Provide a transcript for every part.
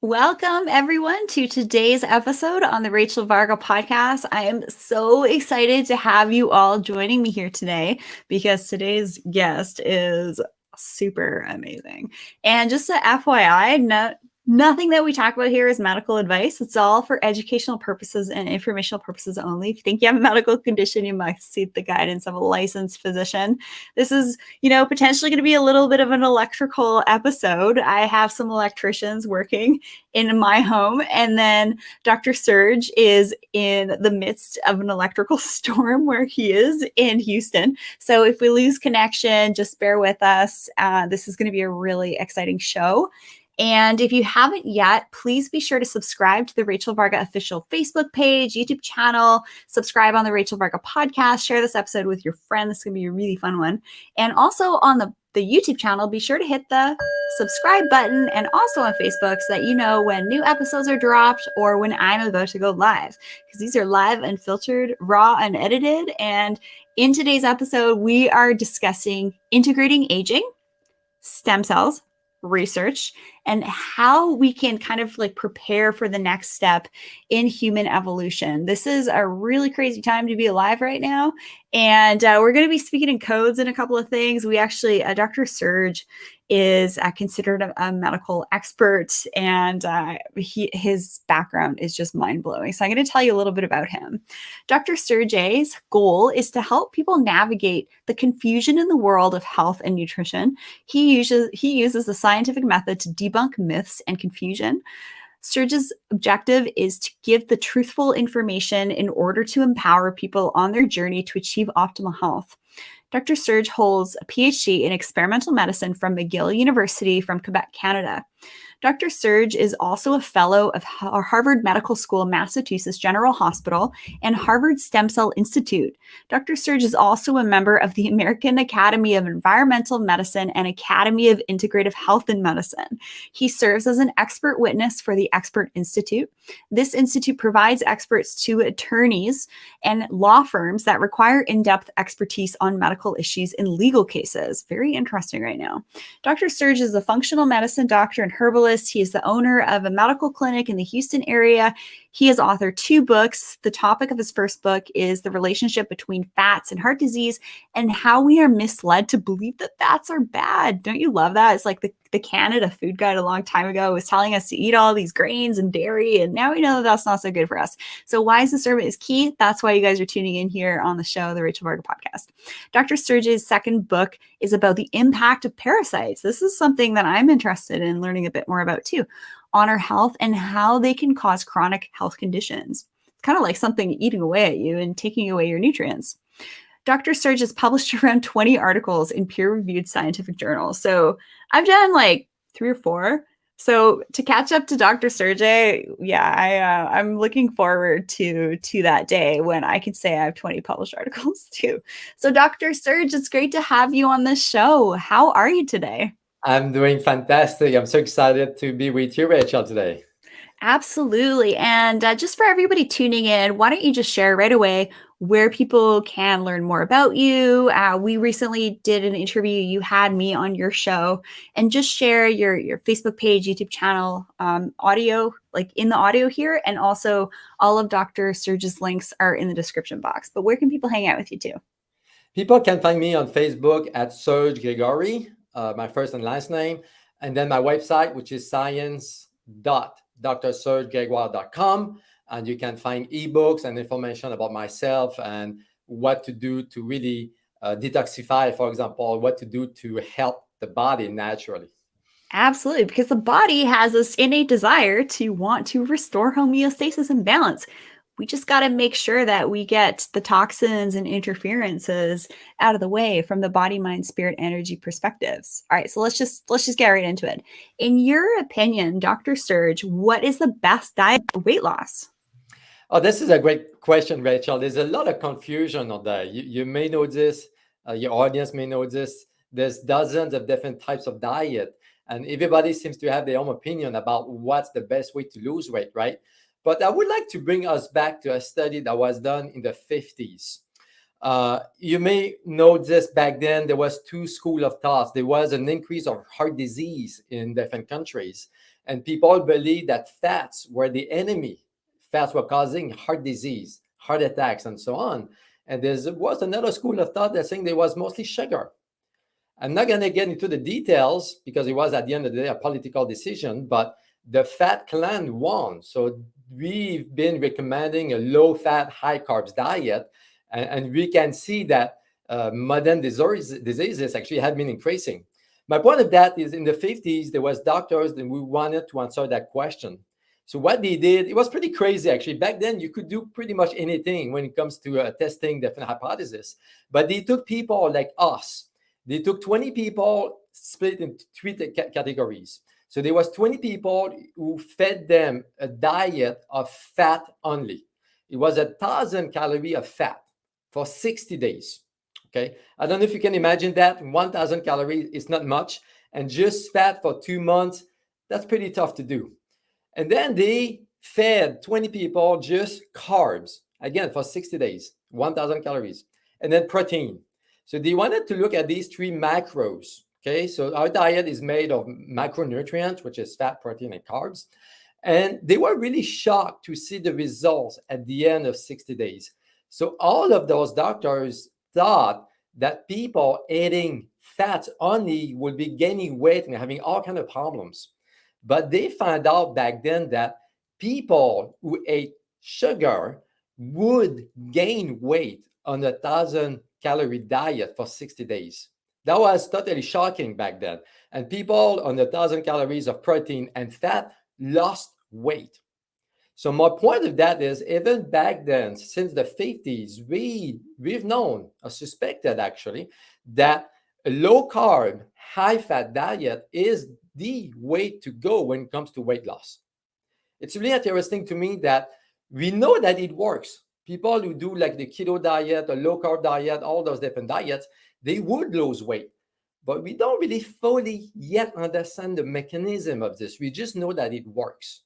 Welcome, everyone, to today's episode on the Rachel Varga podcast. I am so excited to have you all joining me here today because today's guest is super amazing. And just a FYI, nothing that we talk about here is medical advice. It's all for educational purposes and informational purposes only. If you think you have a medical condition, you must seek the guidance of a licensed physician. This is potentially going to be a little bit of an electrical episode. I have some electricians working in my home, and then Dr. Serge is in the midst of an electrical storm where he is in Houston. So if we lose connection, just bear with us. This is going to be a really exciting show. And if you haven't yet, please be sure to subscribe to the Rachel Varga official Facebook page, YouTube channel, subscribe on the Rachel Varga podcast, share this episode with your friend. This is going to be a really fun one. And also on the YouTube channel, be sure to hit the subscribe button, and also on Facebook so that you know when new episodes are dropped or when I'm about to go live, because these are live, unfiltered, raw, unedited. And in today's episode, we are discussing integrating aging, stem cells, research, and how we can kind of like prepare for the next step in human evolution. This is a really crazy time to be alive right now. And we're going to be speaking in codes and a couple of things. We actually, Dr. Serge is considered a medical expert, and his background is just mind-blowing. So I'm going to tell you a little bit about him. Dr. Serge's goal is to help people navigate the confusion in the world of health and nutrition. He uses the scientific method to debunk myths and confusion. Serge's objective is to give the truthful information in order to empower people on their journey to achieve optimal health. Dr. Serge holds a PhD in experimental medicine from McGill University from Quebec, Canada. Dr. Serge is also a fellow of Harvard Medical School, Massachusetts General Hospital, and Harvard Stem Cell Institute. Dr. Serge is also a member of the American Academy of Environmental Medicine and Academy of Integrative Health and Medicine. He serves as an expert witness for the Expert Institute. This institute provides experts to attorneys and law firms that require in-depth expertise on medical issues in legal cases. Very interesting right now. Dr. Serge is a functional medicine doctor and herbalist. He is the owner of a medical clinic in the Houston area. He has authored 2 books. The topic of his first book is the relationship between fats and heart disease and how we are misled to believe that fats are bad. Don't you love that? It's like the Canada Food Guide a long time ago was telling us to eat all these grains and dairy, and now we know that that's not so good for us. So wise discernment is key. That's why you guys are tuning in here on the show, the Rachel Varga podcast. Dr. Serge's second book is about the impact of parasites. This is something that I'm interested in learning a bit more about too, on our health and how they can cause chronic health conditions. It's kind of like something eating away at you and taking away your nutrients. Dr. Serge has published around 20 articles in peer-reviewed scientific journals. So I've done like 3 or 4. So to catch up to Dr. Serge, I'm looking forward to that day when I can say I have 20 published articles too. So Dr. Serge, it's great to have you on this show. How are you today? I'm doing fantastic. I'm so excited to be with you, Rachel, today. Absolutely. And just for everybody tuning in, why don't you just share right away where people can learn more about you? We recently did an interview. You had me on your show, and just share your Facebook page, YouTube channel, audio, like in the audio here. And also all of Dr. Serge's links are in the description box. But where can people hang out with you too? People can find me on Facebook at Serge Gregoire, my first and last name. And then my website, which is science.drsergegregoire.com. And you can find ebooks and information about myself and what to do to really detoxify, for example, what to do to help the body naturally. Absolutely, because the body has this innate desire to want to restore homeostasis and balance. We just got to make sure that we get the toxins and interferences out of the way from the body, mind, spirit, energy perspectives. All right, so let's just get right into it. In your opinion, Dr. Serge, what is the best diet for weight loss? Oh, this is a great question, Rachel. There's a lot of confusion on that. You may know this, your audience may know this. There's dozens of different types of diet, and everybody seems to have their own opinion about what's the best way to lose weight, right? But I would like to bring us back to a study that was done in the 50s. You may know this back then, there was two school of thoughts. There was an increase of heart disease in different countries. And people believed that fats were the enemy. Fats were causing heart disease, heart attacks, and so on. And there was another school of thought that saying there was mostly sugar. I'm not going to get into the details because it was at the end of the day a political decision, but the fat clan won. So we've been recommending a low fat, high carbs diet, and we can see that modern diseases actually have been increasing. My point of that is in the 50s, there was doctors that we wanted to answer that question. So what they did, it was pretty crazy actually. Back then, you could do pretty much anything when it comes to testing different hypotheses. But they took people like us. They took 20 people, split into three categories. So there was 20 people who fed them a diet of fat only. It was 1,000 calories of fat for 60 days. Okay, I don't know if you can imagine that. 1,000 calories is not much, and just fat for 2 months, that's pretty tough to do. And then they fed 20 people just carbs, again, for 60 days, 1,000 calories, and then protein. So they wanted to look at these three macros. Okay, so our diet is made of macronutrients, which is fat, protein, and carbs. And they were really shocked to see the results at the end of 60 days. So all of those doctors thought that people eating fats only would be gaining weight and having all kinds of problems. But they found out back then that people who ate sugar would gain weight on 1,000 calorie diet for 60 days. That was totally shocking back then. And people on 1,000 calories of protein and fat lost weight. So my point of that is, even back then, since the 50s, we've known or suspected actually that a low carb, high fat diet is the way to go when it comes to weight loss. It's really interesting to me that we know that it works. People who do like the keto diet, the low carb diet, all those different diets, they would lose weight. But we don't really fully yet understand the mechanism of this. We just know that it works.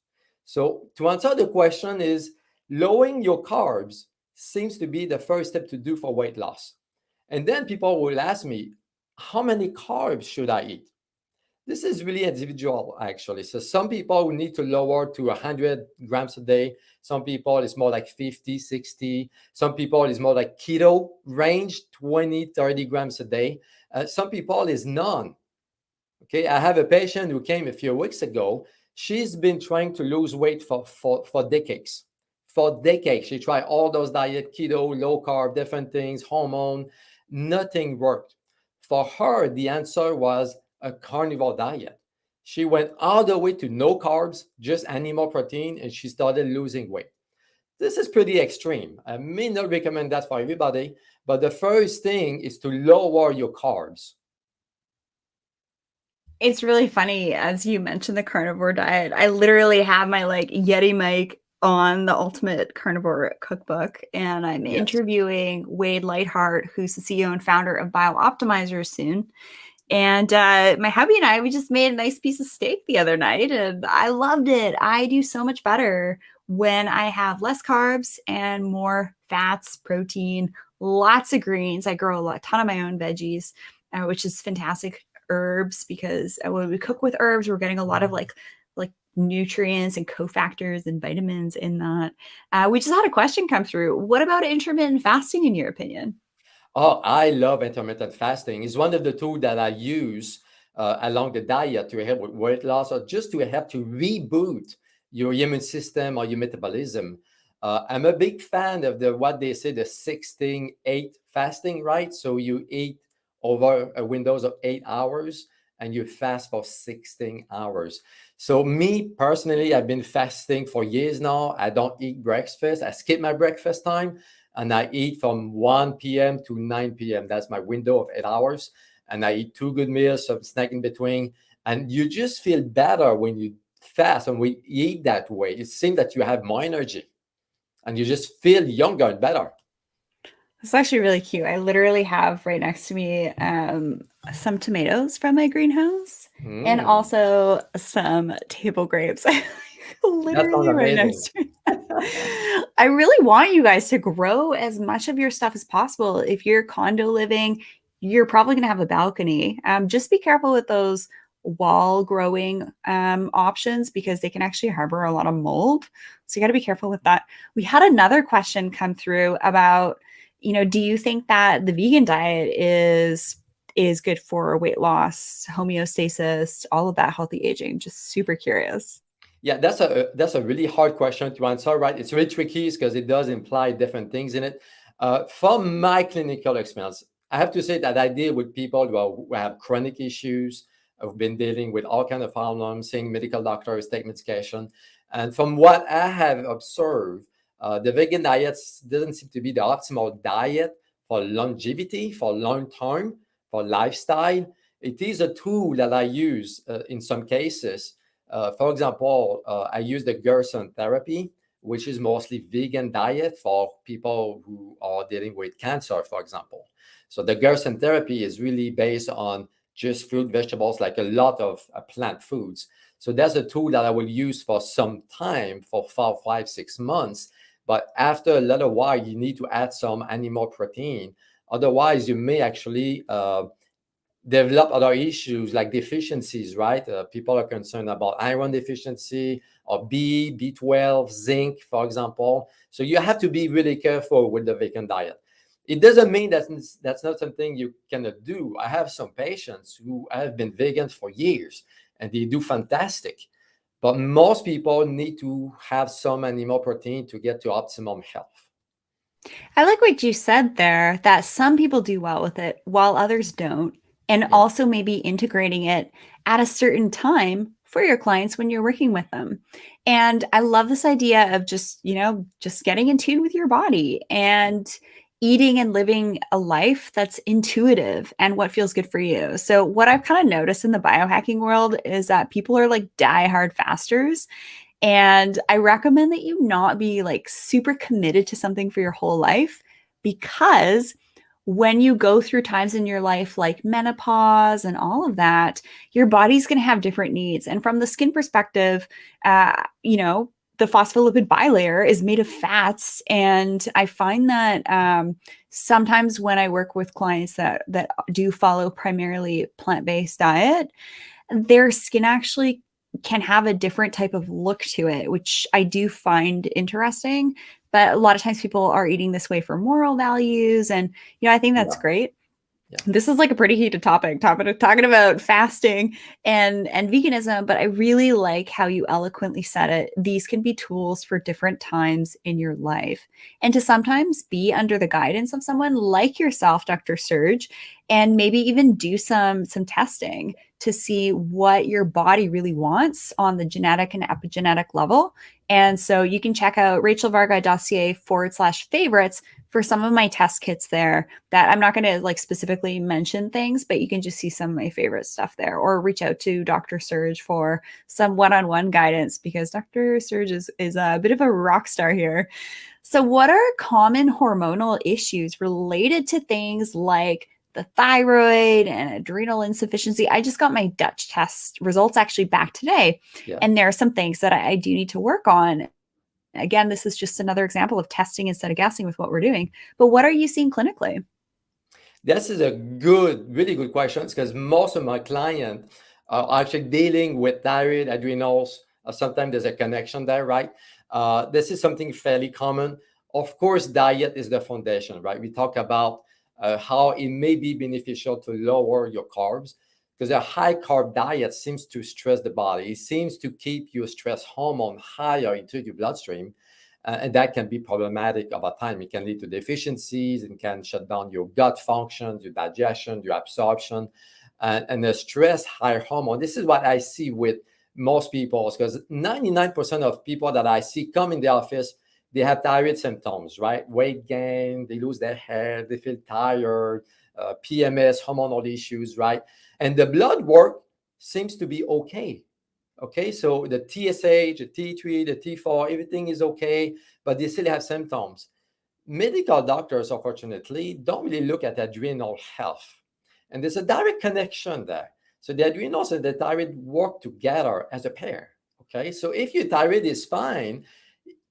So to answer the question is, lowering your carbs seems to be the first step to do for weight loss. And then people will ask me, how many carbs should I eat? This is really individual, actually. So some people will need to lower to 100 grams a day. Some people it's more like 50, 60. Some people is more like keto range, 20, 30 grams a day. Some people is none. Okay, I have a patient who came a few weeks ago. She's been trying to lose weight for decades. For decades, she tried all those diet, keto, low carb, different things, hormone. Nothing worked. For her, the answer was a carnivore diet. She went all the way to no carbs, just animal protein, and she started losing weight. This is pretty extreme. I may not recommend that for everybody, but the first thing is to lower your carbs. It's really funny as you mentioned the carnivore diet. I literally have my like Yeti mic on the Ultimate Carnivore Cookbook, and I'm interviewing Wade Lightheart, who's the CEO and founder of BioOptimizers soon. And my hubby and I, we just made a nice piece of steak the other night, and I loved it. I do so much better when I have less carbs and more fats, protein, lots of greens. I grow a ton of my own veggies, which is fantastic. Herbs, because when we cook with herbs, we're getting a lot of like nutrients and cofactors and vitamins in that. We just had a question come through. What about intermittent fasting, in your opinion? Oh, I love intermittent fasting. It's one of the tools that I use along the diet to help with weight loss or just to help to reboot your immune system or your metabolism. I'm a big fan of what they say, the 16-8 fasting, right? So you eat over a windows of 8 hours and you fast for 16 hours. So me personally, I've been fasting for years now. I don't eat breakfast. I skip my breakfast time and I eat from 1 p.m. to 9 p.m. That's my window of 8 hours. And I eat 2 good meals, some snack in between. And you just feel better when you fast and we eat that way. It seems that you have more energy and you just feel younger and better. It's actually really cute. I literally have right next to me some tomatoes from my greenhouse and Mm, also some table grapes. that sounds Literally right amazing. next to me. I really want you guys to grow as much of your stuff as possible. If you're condo living, you're probably going to have a balcony. Just be careful with those wall growing options because they can actually harbor a lot of mold. So you got to be careful with that. We had another question come through about, do you think that the vegan diet is good for weight loss, homeostasis, all of that healthy aging? Just super curious. Yeah, that's a really hard question to answer, right? It's really tricky because it does imply different things in it. From my clinical experience, I have to say that I deal with people who have chronic issues, who've been dealing with all kinds of hormones, seeing medical doctors, take medication. And from what I have observed, the vegan diet doesn't seem to be the optimal diet for longevity, for long term, for lifestyle. It is a tool that I use in some cases. For example, I use the Gerson therapy, which is mostly vegan diet for people who are dealing with cancer, for example. So the Gerson therapy is really based on just fruit, vegetables, like a lot of plant foods. So that's a tool that I will use for some time, for 4, 5, 6 months. But after a little while, you need to add some animal protein. Otherwise, you may actually develop other issues like deficiencies, right? People are concerned about iron deficiency or B12, zinc, for example. So you have to be really careful with the vegan diet. It doesn't mean that's not something you cannot do. I have some patients who have been vegan for years and they do fantastic. But most people need to have some animal protein to get to optimum health. I like what you said there, that some people do well with it while others don't, and Yeah. also maybe integrating it at a certain time for your clients when you're working with them. And I love this idea of just getting in tune with your body and eating and living a life that's intuitive and what feels good for you. So what I've kind of noticed in the biohacking world is that people are like diehard fasters, and I recommend that you not be like super committed to something for your whole life, because when you go through times in your life like menopause and all of that, your body's going to have different needs. And from the skin perspective, the phospholipid bilayer is made of fats. And I find that sometimes when I work with clients that do follow primarily plant-based diet, their skin actually can have a different type of look to it, which I do find interesting. But a lot of times people are eating this way for moral values. And, I think that's Yeah. great. Yeah. This is like a pretty heated topic talking about fasting and veganism, but I really like how you eloquently said it. These can be tools for different times in your life, and to sometimes be under the guidance of someone like yourself, Dr. Serge, and maybe even do some testing to see what your body really wants on the genetic and epigenetic level. And so you can check out rachelvarga.ca/favorites for some of my test kits there, that I'm not going to like specifically mention things, but you can just see some of my favorite stuff there, or reach out to Dr. Serge for some one-on-one guidance, because Dr. Serge is a bit of a rock star here. So what are common hormonal issues related to things like the thyroid and adrenal insufficiency? I just got my Dutch test results actually back today, Yeah. and there are some things that I do need to work on. Again, this is just another example of testing instead of guessing with what we're doing. But what are you seeing clinically? This is a really good question, because most of my clients are actually dealing with thyroid, adrenals. Sometimes there's a connection there, right? This is something fairly common. Of course, diet is the foundation, right? We talk about how it may be beneficial to lower your carbs, because a high carb diet seems to stress the body. It seems to keep your stress hormone higher into your bloodstream. And that can be problematic over time. It can lead to deficiencies and can shut down your gut function, your digestion, your absorption, and the stress high hormone. This is what I see with most people, because 99% of people that I see come in the office, they have thyroid symptoms, right? Weight gain, they lose their hair, they feel tired, PMS, hormonal issues, right? And the blood work seems to be okay. Okay, so the TSH, the T3, the T4, everything is okay, but they still have symptoms. medical doctors, unfortunately, don't really look at adrenal health. And there's a direct connection there. So the adrenals and the thyroid work together as a pair. Okay. So if your thyroid is fine,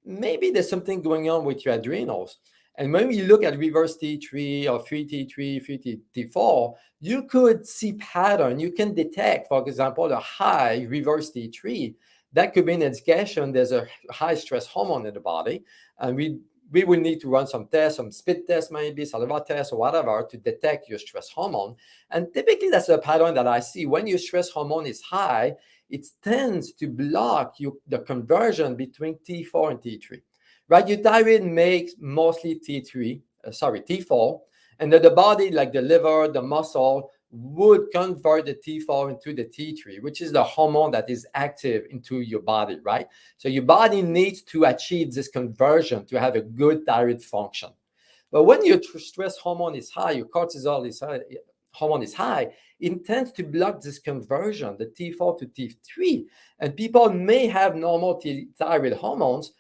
maybe there's something going on with your adrenals. And when we look at reverse T3 or free T3, free T4, you could see pattern. You can detect, for example, a high reverse T3. That could be an indication there's a high stress hormone in the body. And we will need to run some tests, some spit tests, maybe saliva tests or whatever to detect your stress hormone. And typically that's a pattern that I see. When your stress hormone is high, it tends to block the conversion between T4 and T3. Right? Your thyroid makes mostly T4, and then the body, like the liver, the muscle, would convert the T4 into the T3, which is the hormone that is active into your body, right? So your body needs to achieve this conversion to have a good thyroid function. But when your stress hormone is high, your cortisol is high, hormone is high, it tends to block this conversion, the T4 to T3. And people may have normal thyroid hormones,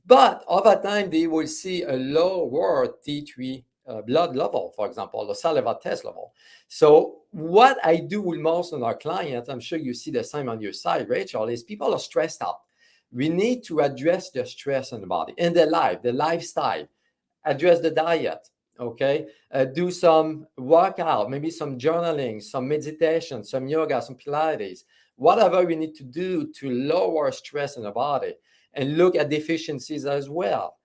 but over time they will see a lower T3 blood level, for example, or saliva test level. So what I do with most of our clients, I'm sure you see the same on your side, Rachel, is people are stressed out. We need to address the stress in the body, in their life, the lifestyle, address the diet, okay? Do some workout, maybe some journaling, some meditation, some yoga, some Pilates, whatever we need to do to lower stress in the body, and look at deficiencies as well.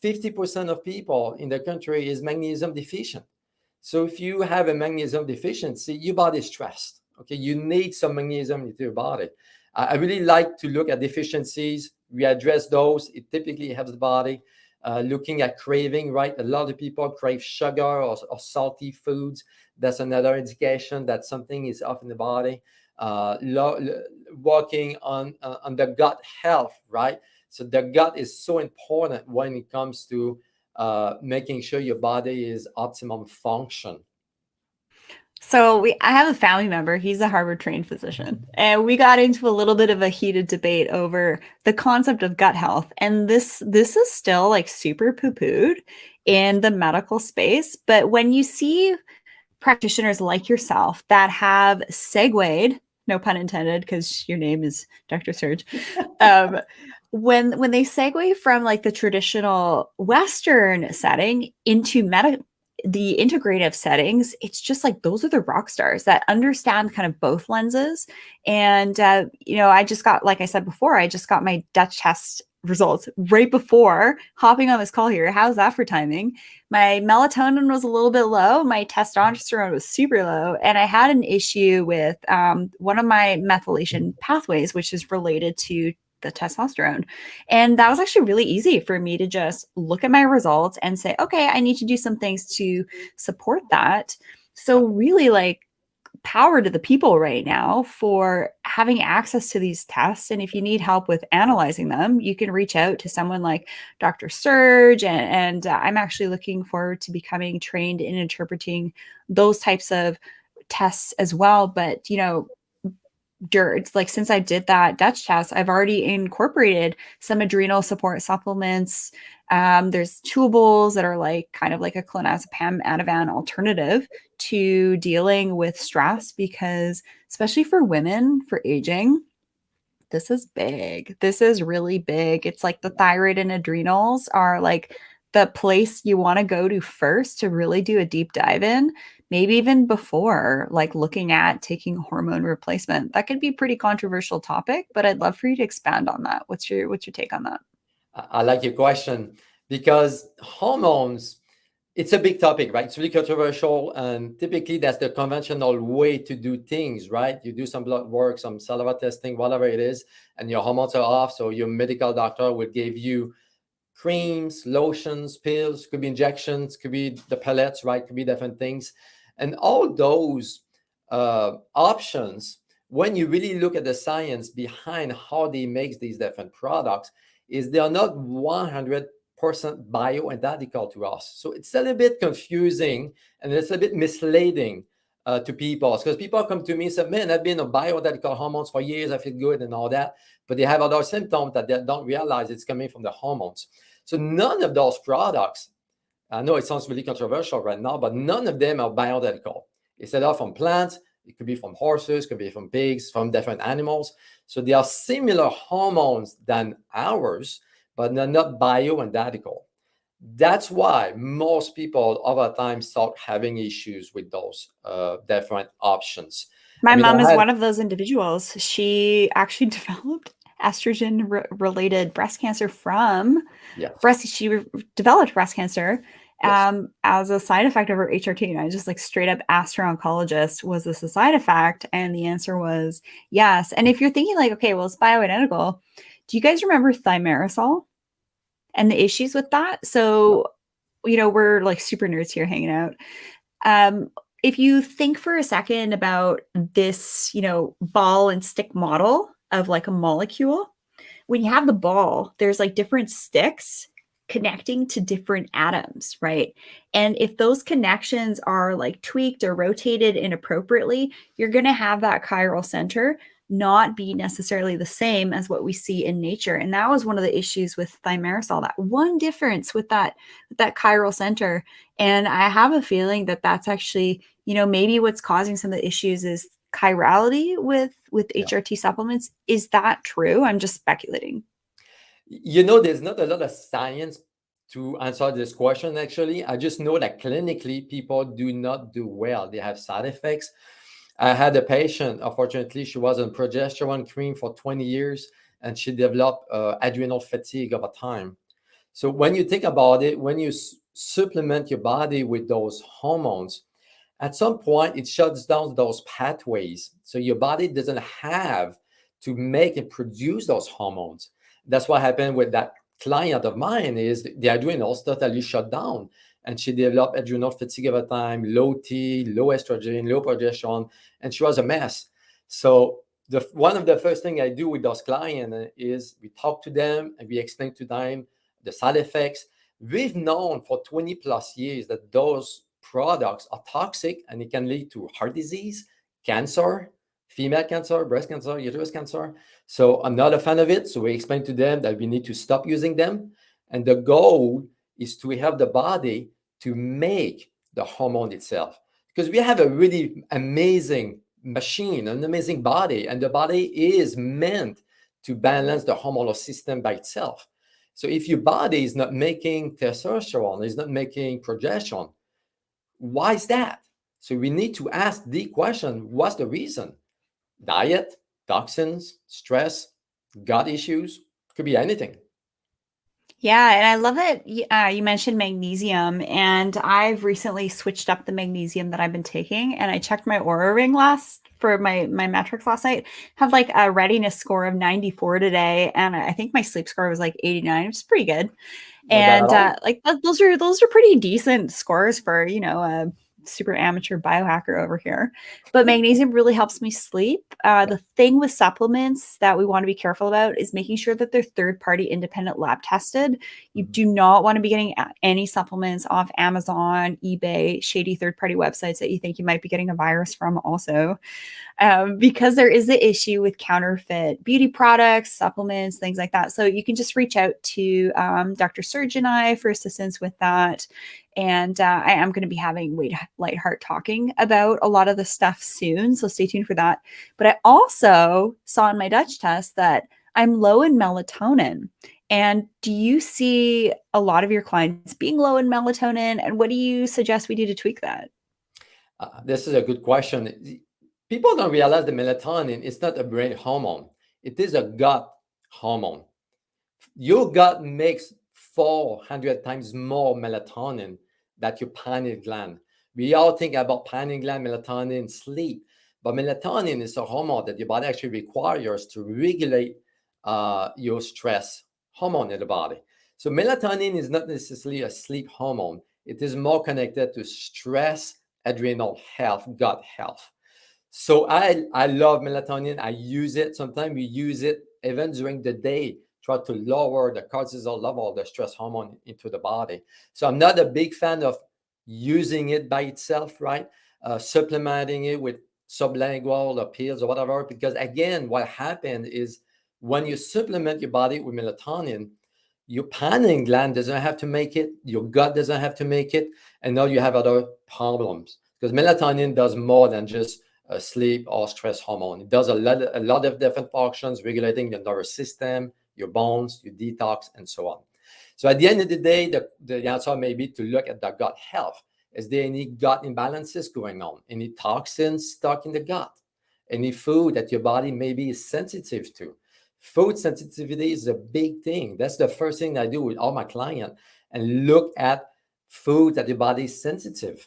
50% of people in the country is magnesium deficient. So if you have a magnesium deficiency, your body is stressed. Okay, you need some magnesium into your body. I really like to look at deficiencies. We address those. It typically helps the body. Looking at craving, right? A lot of people crave sugar or salty foods. That's another indication that something is off in the body. Working on the gut health, right? So the gut is so important when it comes to making sure your body is optimum function. So I have a family member, he's a Harvard trained physician, and we got into a little bit of a heated debate over the concept of gut health. And this is still like super poo-pooed in the medical space. But when you see practitioners like yourself that have segued, no pun intended, because your name is Dr. Serge, um, when they segue from like the traditional Western setting into the integrative settings, it's just like those are the rock stars that understand kind of both lenses. And I just got, like I said before, I just got my Dutch test results right before hopping on this call here. How's that for timing? My melatonin was a little bit low. My testosterone was super low. And I had an issue with one of my methylation pathways, which is related to the testosterone. And that was actually really easy for me to just look at my results and say, okay, I need to do some things to support that. So really like power to the people right now for having access to these tests. And if you need help with analyzing them, you can reach out to someone like Dr. Serge. And I'm actually looking forward to becoming trained in interpreting those types of tests as well. But, like since I did that Dutch test, I've already incorporated some adrenal support supplements. There's chewables that are like kind of like a clonazepam Ativan alternative to dealing with stress, because especially for women for aging, this is big. This is really big. It's like the thyroid and adrenals are like the place you want to go to first to really do a deep dive in, maybe even before like looking at taking hormone replacement. That could be a pretty controversial topic, but I'd love for you to expand on that. What's your take on that? I like your question because hormones, it's a big topic, right? It's really controversial. And typically that's the conventional way to do things, right? You do some blood work, some saliva testing, whatever it is, and your hormones are off. So your medical doctor will give you creams, lotions, pills, could be injections, could be the pellets, right? Could be different things. And all those options, when you really look at the science behind how they make these different products, is they are not 100% bioidentical to us. So it's a little bit confusing and it's a bit misleading to people, because people come to me and say, man, I've been on bioidentical hormones for years, I feel good and all that, but they have other symptoms that they don't realize it's coming from the hormones. So none of those products I know it sounds really controversial right now, but none of them are bioidentical. It's either from plants, it could be from horses, it could be from pigs, from different animals. So they are similar hormones than ours, but they're not bioidentical. That's why most people over time start having issues with those different options. My I mean, mom is I had, one of those individuals. She actually developed estrogen related breast cancer from yes, breast. Developed breast cancer yes, as a side effect of her HRT. And I just like straight up asked her oncologist, was this a side effect? And the answer was yes. And if you're thinking like, okay, well, it's bioidentical. Do you guys remember thimerosal and the issues with that? no, So, we're like super nerds here hanging out. Um, if you think for a second about this, ball and stick model of like a molecule, when you have the ball, there's like different sticks connecting to different atoms, right? And if those connections are like tweaked or rotated inappropriately, you're going to have that chiral center not be necessarily the same as what we see in nature. And that was one of the issues with thimerosal, that one difference with that chiral center. And I have a feeling that that's actually, maybe what's causing some of the issues is chirality with yeah. HRT supplements. Is that true? I'm just speculating. There's not a lot of science to answer this question, actually. I just know that clinically, people do not do well. They have side effects. I had a patient, unfortunately, she was on progesterone cream for 20 years, and she developed adrenal fatigue over time. So when you think about it, when you supplement your body with those hormones, at some point it shuts down those pathways. So your body doesn't have to make and produce those hormones. That's what happened with that client of mine is the adrenals totally shut down. And she developed adrenal fatigue over time, low T, low estrogen, low progesterone, and she was a mess. So one of the first things I do with those clients is we talk to them and we explain to them the side effects. We've known for 20 plus years that those products are toxic and it can lead to heart disease, cancer, female cancer, breast cancer, uterus cancer. So I'm not a fan of it. So we explain to them that we need to stop using them. And the goal is to help the body to make the hormone itself. Because we have a really amazing machine, an amazing body, and the body is meant to balance the hormonal system by itself. So if your body is not making testosterone, is not making progesterone, why is that? So we need to ask the question, what's the reason? Diet, toxins, stress, gut issues, could be anything. Yeah, and I love it. You mentioned magnesium, and I've recently switched up the magnesium that I've been taking. And I checked my Aura Ring for my metrics last night. Have like a readiness score of 94 today, and I think my sleep score was like 89, which is pretty good. Not bad And at all. like those are pretty a scores for a super amateur biohacker over here. But magnesium really helps me sleep. Yeah. The thing with supplements that we want to be careful about is making sure that they're third party independent lab tested. You Mhm. do not want to be getting any supplements off Amazon, eBay, shady third party websites that you think you might be getting a virus from also, because there is the issue with counterfeit beauty products, supplements, things like that. So you can just reach out to Dr. Serge and I for assistance with that. And I am going to be having Wade Lightheart talking about a lot of the stuff soon. So stay tuned for that. But I also saw in my Dutch test that I'm low in melatonin. And do you see a lot of your clients being low in melatonin? And what do you suggest we do to tweak that? This is a good question. People don't realize the melatonin is not a brain hormone. It is a gut hormone. Your gut makes 400 times more melatonin than your pineal gland. We all think about pineal gland, melatonin, sleep, but melatonin is a hormone that your body actually requires to regulate your stress hormone in the body. So melatonin is not necessarily a sleep hormone. It is more connected to stress, adrenal health, gut health. So I love melatonin. I use it. Sometimes we use it even during the day, try to lower the cortisol level, the stress hormone into the body. So I'm not a big fan of using it by itself, right? Supplementing it with sublingual or pills or whatever, because again, what happened is when you supplement your body with melatonin, Your pineal gland doesn't have to make it, your gut doesn't have to make it, and now you have other problems. Because melatonin does more than just sleep or stress hormone. It does a lot of different functions, regulating your nervous system, your bones, your detox, and so on. So at the end of the day, the answer may be to look at the gut health. Is there any gut imbalances going on? Any toxins stuck in the gut? Any food that your body maybe is sensitive to? Food sensitivity is a big thing. That's the first thing I do with all my clients, and look at food that your body is sensitive.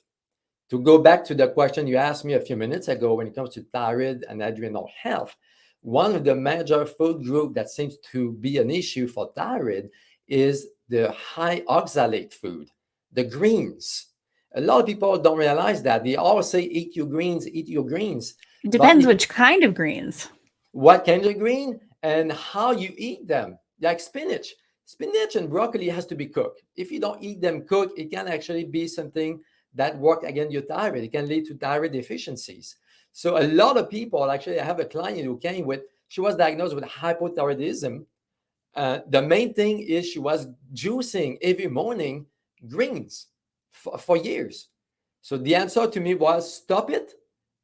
To go back to the question you asked me a few minutes ago when it comes to thyroid and adrenal health, one of the major food group that seems to be an issue for thyroid is the high oxalate food, the greens. A lot of people don't realize that. They always say, eat your greens, eat your greens. It But depends which kind of greens. what kind of green and how you eat them. Like spinach. Spinach and broccoli has to be cooked. If you don't eat them cooked, it can actually be something that work against your thyroid. It can lead to thyroid deficiencies. So a lot of people, actually, I have a client who came with, she was diagnosed with hypothyroidism. The main thing is she was juicing every morning greens for years. So the answer to me was stop it.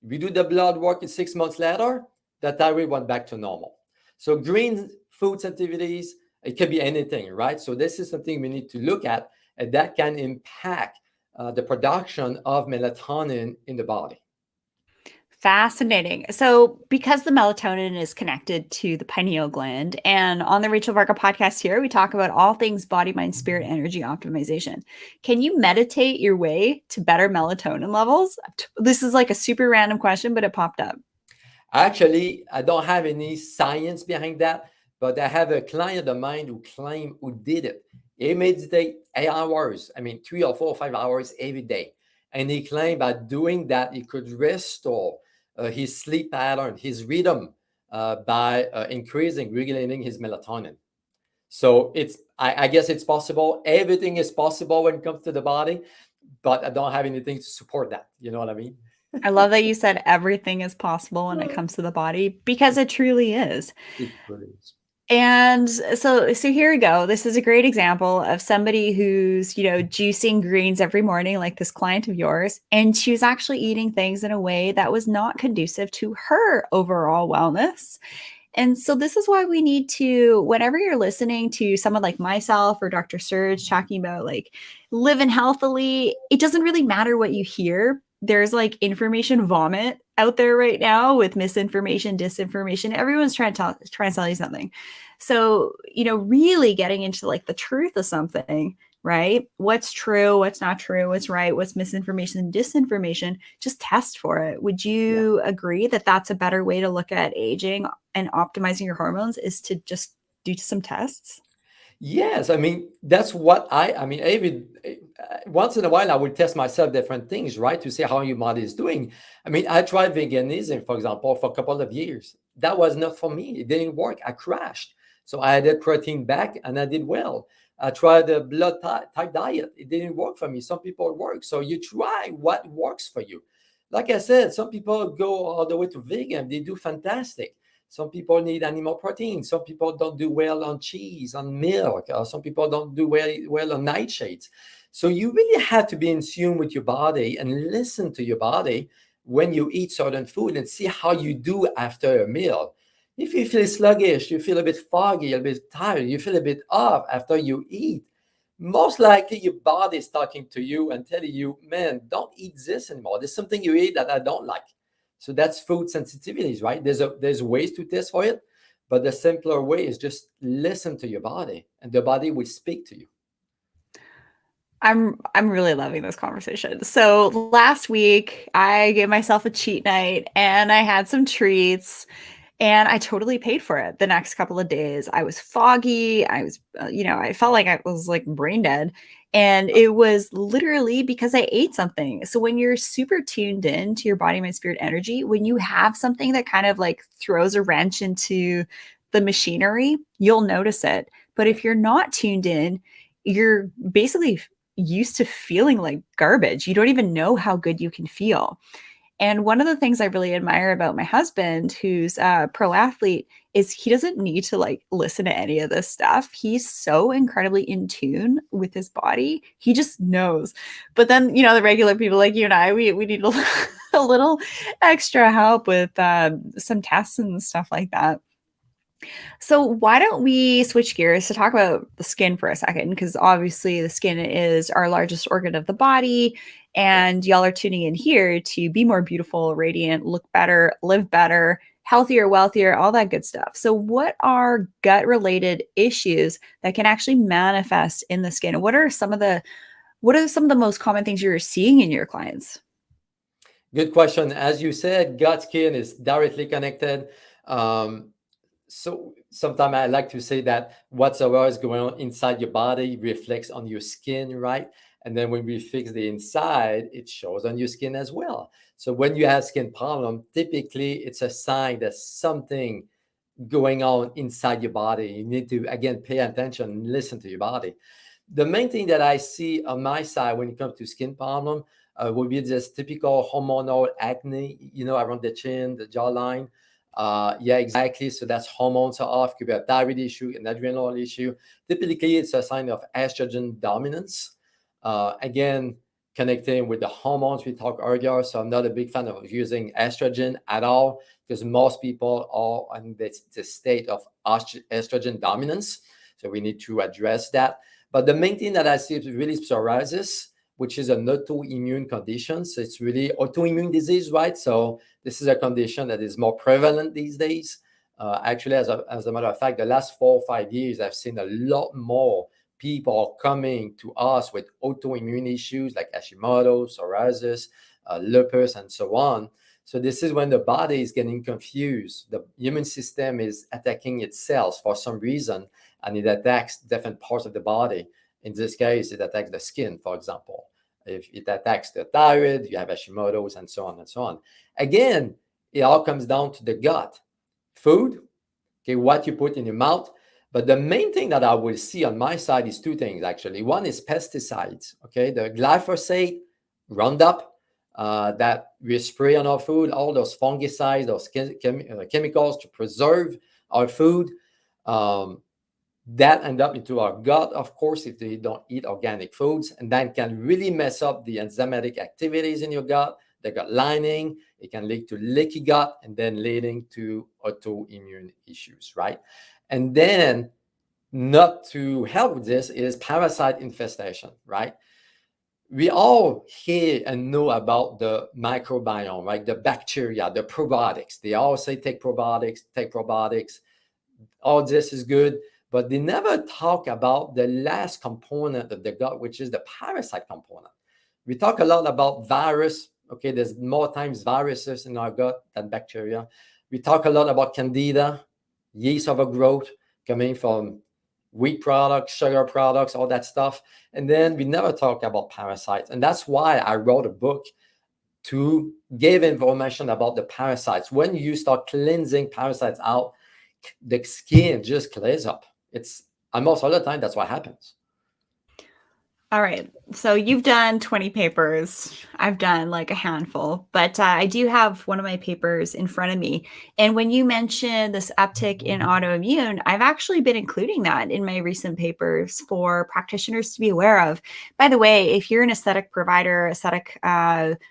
We do the blood work, and 6 months later, the thyroid went back to normal. So green food sensitivities, it can be anything, right? So this is something we need to look at, and that can impact the production of melatonin in the body. Fascinating. So, because the melatonin is connected to the pineal gland, and on the Rachel Varga podcast here, we talk about all things body, mind, spirit, energy optimization. Can you meditate your way to better melatonin levels? This is like a super random question, but it popped up. Actually, I don't have any science behind that, but I have a client of mine who did it. He meditate 8 hours, 3 or 4 or 5 hours every day. And he claimed by doing that, he could restore his sleep pattern, his rhythm, by regulating his melatonin. So I guess it's possible. Everything is possible when it comes to the body, but I don't have anything to support that. You know what I mean? I love that you said everything is possible when it comes to the body, because it truly is. It really is. And so here we go. This is a great example of somebody who's, juicing greens every morning, like this client of yours, and she was actually eating things in a way that was not conducive to her overall wellness. And so this is why we need to, whenever you're listening to someone like myself or Dr. Serge talking about like living healthily, it doesn't really matter what you hear. There's like information vomit out there right now with misinformation, disinformation. Everyone's trying to tell you something. So, really getting into like the truth of something, right? What's true, what's not true, what's right, what's misinformation, disinformation, just test for it. Would you agree that that's a better way to look at aging and optimizing your hormones, is to just do some tests? Yes, that's what every once in a while I will test myself different things, right, to see how your body is doing. I tried veganism, for example, for a couple of years. That was not for me. It didn't work. I crashed. So I added protein back, and I did well. I tried the blood type diet. It didn't work for me. Some people work. So you try what works for you. Like I said, some people go all the way to vegan. They do fantastic. Some people need animal protein. Some people don't do well on cheese, on milk. Some people don't do well on nightshades. So you really have to be in tune with your body and listen to your body when you eat certain food, and see how you do after a meal. If you feel sluggish, you feel a bit foggy, a bit tired, you feel a bit off after you eat, most likely your body is talking to you and telling you, man, don't eat this anymore. There's something you eat that I don't like. So that's food sensitivities, right? There's ways to test for it, but the simpler way is just listen to your body, and the body will speak to you. I'm really loving this conversation. So last week I gave myself a cheat night and I had some treats, and I totally paid for it. The next couple of days I was foggy. I was, I felt like I was like brain dead. And it was literally because I ate something. So when you're super tuned in to your body, mind, spirit, energy, when you have something that kind of like throws a wrench into the machinery, you'll notice it. But if you're not tuned in, you're basically used to feeling like garbage. You don't even know how good you can feel. And one of the things I really admire about my husband, who's a pro athlete, is he doesn't need to like listen to any of this stuff. He's so incredibly in tune with his body. He just knows. But then, the regular people like you and I, we need a little extra help with some tests and stuff like that. So why don't we switch gears to talk about the skin for a second? Because obviously the skin is our largest organ of the body, and y'all are tuning in here to be more beautiful, radiant, look better, live better, healthier, wealthier, all that good stuff. So what are gut-related issues that can actually manifest in the skin? And what are some of the most common things you're seeing in your clients? Good question. As you said, gut skin is directly connected. So sometimes I like to say that whatsoever is going on inside your body reflects on your skin, right? And then when we fix the inside, it shows on your skin as well. So when you have skin problem, typically it's a sign that something going on inside your body. You need to, again, pay attention and listen to your body. The main thing that I see on my side when it comes to skin problem would be this typical hormonal acne, around the chin, the jawline. Yeah, exactly. So that's hormones are off. Could be a thyroid issue, an adrenal issue. Typically, it's a sign of estrogen dominance. Again, connecting with the hormones we talked earlier. So I'm not a big fan of using estrogen at all because most people are in the state of estrogen dominance. So we need to address that. But the main thing that I see is really psoriasis, which is an autoimmune condition. So it's really autoimmune disease, right? So this is a condition that is more prevalent these days. Actually, as a matter of fact, the last 4 or 5 years, I've seen a lot more people coming to us with autoimmune issues like Hashimoto, psoriasis, lupus, and so on. So this is when the body is getting confused. The immune system is attacking itself for some reason, and it attacks different parts of the body. In this case, it attacks the skin, for example. If it attacks the thyroid, you have Hashimoto's, and so on and so on. Again, it all comes down to the gut. Food, okay, what you put in your mouth. But the main thing that I will see on my side is 2 things, actually. One is pesticides, okay? The glyphosate, Roundup, that we spray on our food, all those fungicides, those chemicals to preserve our food. That end up into our gut, of course, if they don't eat organic foods, and that can really mess up the enzymatic activities in your gut, the gut lining. It can lead to leaky gut and then leading to autoimmune issues, right? And then not to help with this is parasite infestation, right? We all hear and know about the microbiome, right? The bacteria, the probiotics. They all say take probiotics, take probiotics. All this is good. But they never talk about the last component of the gut, which is the parasite component. We talk a lot about virus. Okay, there's more times viruses in our gut than bacteria. We talk a lot about candida, yeast overgrowth coming from wheat products, sugar products, all that stuff. And then we never talk about parasites. And that's why I wrote a book to give information about the parasites. When you start cleansing parasites out, the skin just clears up. It's almost all the time that's what happens. All right. So you've done 20 papers. I've done like a handful, but I do have one of my papers in front of me. And when you mentioned this uptick in autoimmune, I've actually been including that in my recent papers for practitioners to be aware of. By the way, if you're an aesthetic provider, aesthetic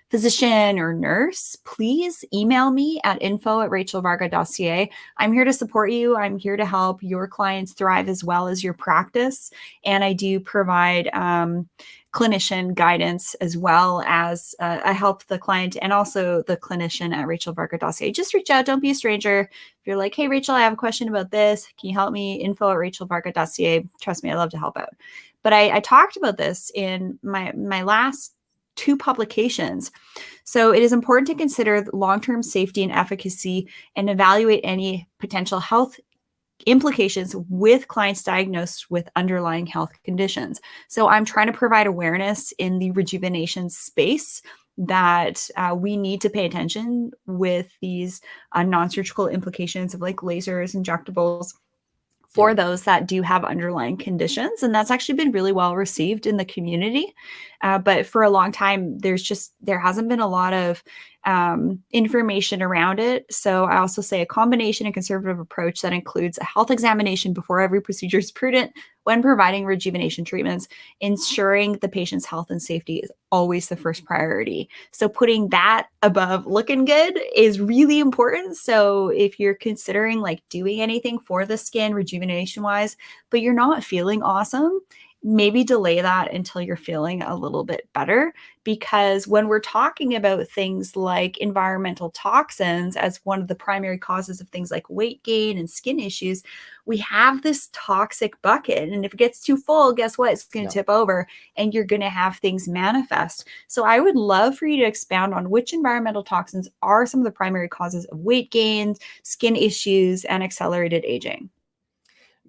physician or nurse, please email me at info@rachelvarga.ca. I'm here to support you. I'm here to help your clients thrive as well as your practice. And I do provide clinician guidance as well as I help the client and also the clinician at rachelvarga.ca. Just reach out. Don't be a stranger. If you're like, hey, Rachel, I have a question about this. Can you help me? info@rachelvarga.ca. Trust me, I love to help out. But I talked about this in my last 2 publications. So it is important to consider long-term safety and efficacy and evaluate any potential health implications with clients diagnosed with underlying health conditions. So I'm trying to provide awareness in the rejuvenation space that we need to pay attention with these non-surgical implications of like lasers, injectables for those that do have underlying conditions. And that's actually been really well received in the community. But for a long time, there hasn't been a lot of information around it. So I also say a combination and conservative approach that includes a health examination before every procedure is prudent when providing rejuvenation treatments. Ensuring the patient's health and safety is always the first priority. So putting that above looking good is really important. So if you're considering like doing anything for the skin rejuvenation wise, but you're not feeling awesome, maybe delay that until you're feeling a little bit better. Because when we're talking about things like environmental toxins as one of the primary causes of things like weight gain and skin issues, we have this toxic bucket. And if it gets too full, guess what? It's going to tip over and you're going to have things manifest. So I would love for you to expound on which environmental toxins are some of the primary causes of weight gain, skin issues, and accelerated aging.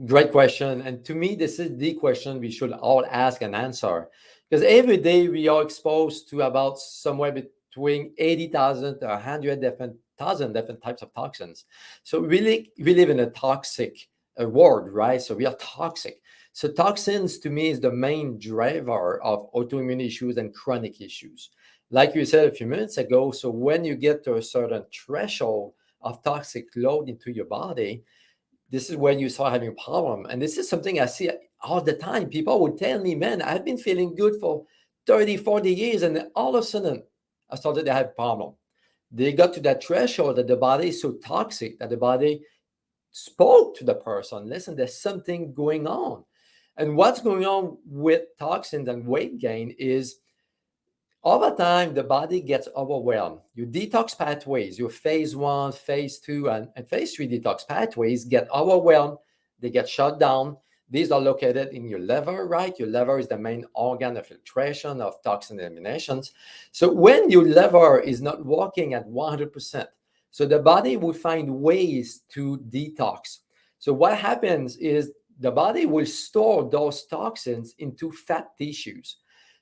Great question. And to me, this is the question we should all ask and answer. Because every day we are exposed to about somewhere between 80,000 to 100,000 different types of toxins. So really, we live in a toxic world, right? So we are toxic. So toxins to me is the main driver of autoimmune issues and chronic issues. Like you said a few minutes ago, so when you get to a certain threshold of toxic load into your body, this is when you start having a problem. And this is something I see all the time. People would tell me, man, I've been feeling good for 30, 40 years. And then all of a sudden, I started to have a problem. They got to that threshold that the body is so toxic that the body spoke to the person. Listen, there's something going on. And what's going on with toxins and weight gain is over time, the body gets overwhelmed. Your detox pathways, your phase 1, phase 2, and phase 3 detox pathways get overwhelmed. They get shut down. These are located in your liver, right? Your liver is the main organ of filtration of toxin eliminations. So when your liver is not working at 100%, so the body will find ways to detox. So what happens is the body will store those toxins into fat tissues,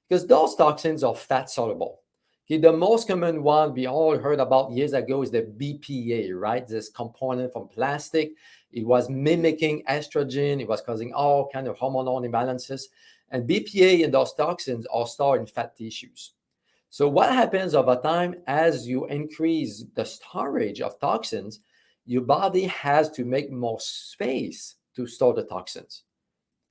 because those toxins are fat soluble. Okay, the most common one we all heard about years ago is the BPA, right? This component from plastic. It was mimicking estrogen. It was causing all kinds of hormonal imbalances. And BPA and those toxins are stored in fat tissues. So what happens over time, as you increase the storage of toxins, your body has to make more space to store the toxins.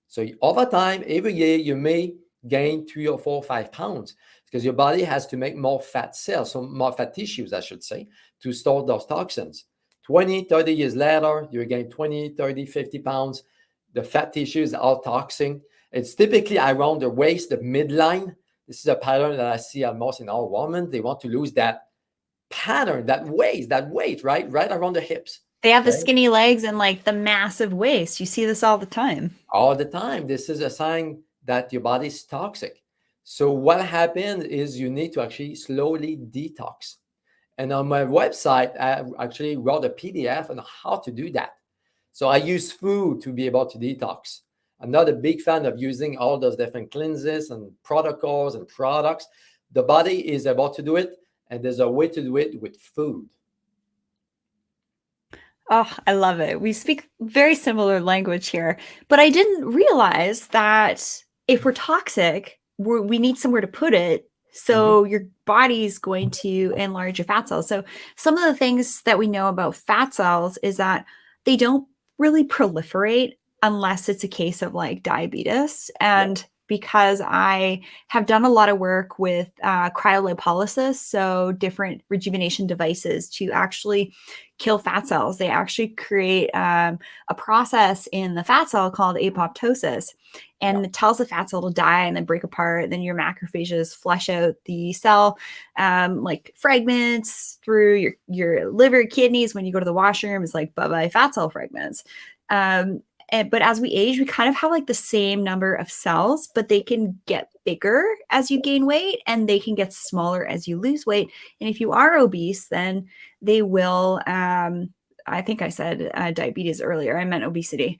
So over time, every year, you may gain 3 or 4 or 5 pounds because your body has to make more fat cells, so more fat tissues, I should say, to store those toxins. 20, 30 years later, you gain 20, 30, 50 pounds. The fat tissues are toxic. It's typically around the waist, the midline. This is a pattern that I see most in all women. They want to lose that pattern, that weight, right around the hips. They have the skinny legs and like the massive waist. You see this all the time. All the time. This is a sign that your body is toxic. So what happened is you need to actually slowly detox. And on my website, I actually wrote a PDF on how to do that. So I use food to be able to detox. I'm not a big fan of using all those different cleanses and protocols and products. The body is able to do it, and there's a way to do it with food. Oh, I love it. We speak very similar language here, but I didn't realize that if we're toxic, we need somewhere to put it. So your body's going to enlarge your fat cells. So some of the things that we know about fat cells is that they don't really proliferate unless it's a case of like diabetes. And because I have done a lot of work with cryolipolysis, so different rejuvenation devices to actually kill fat cells. They actually create a process in the fat cell called apoptosis, and it tells the fat cell to die and then break apart. Then your macrophages flush out the cell like fragments through your liver, kidneys. When you go to the washroom, it's like bye-bye fat cell fragments. But as we age, we kind of have like the same number of cells, but they can get bigger as you gain weight and they can get smaller as you lose weight. And if you are obese, then they will, I think I said diabetes earlier, I meant obesity.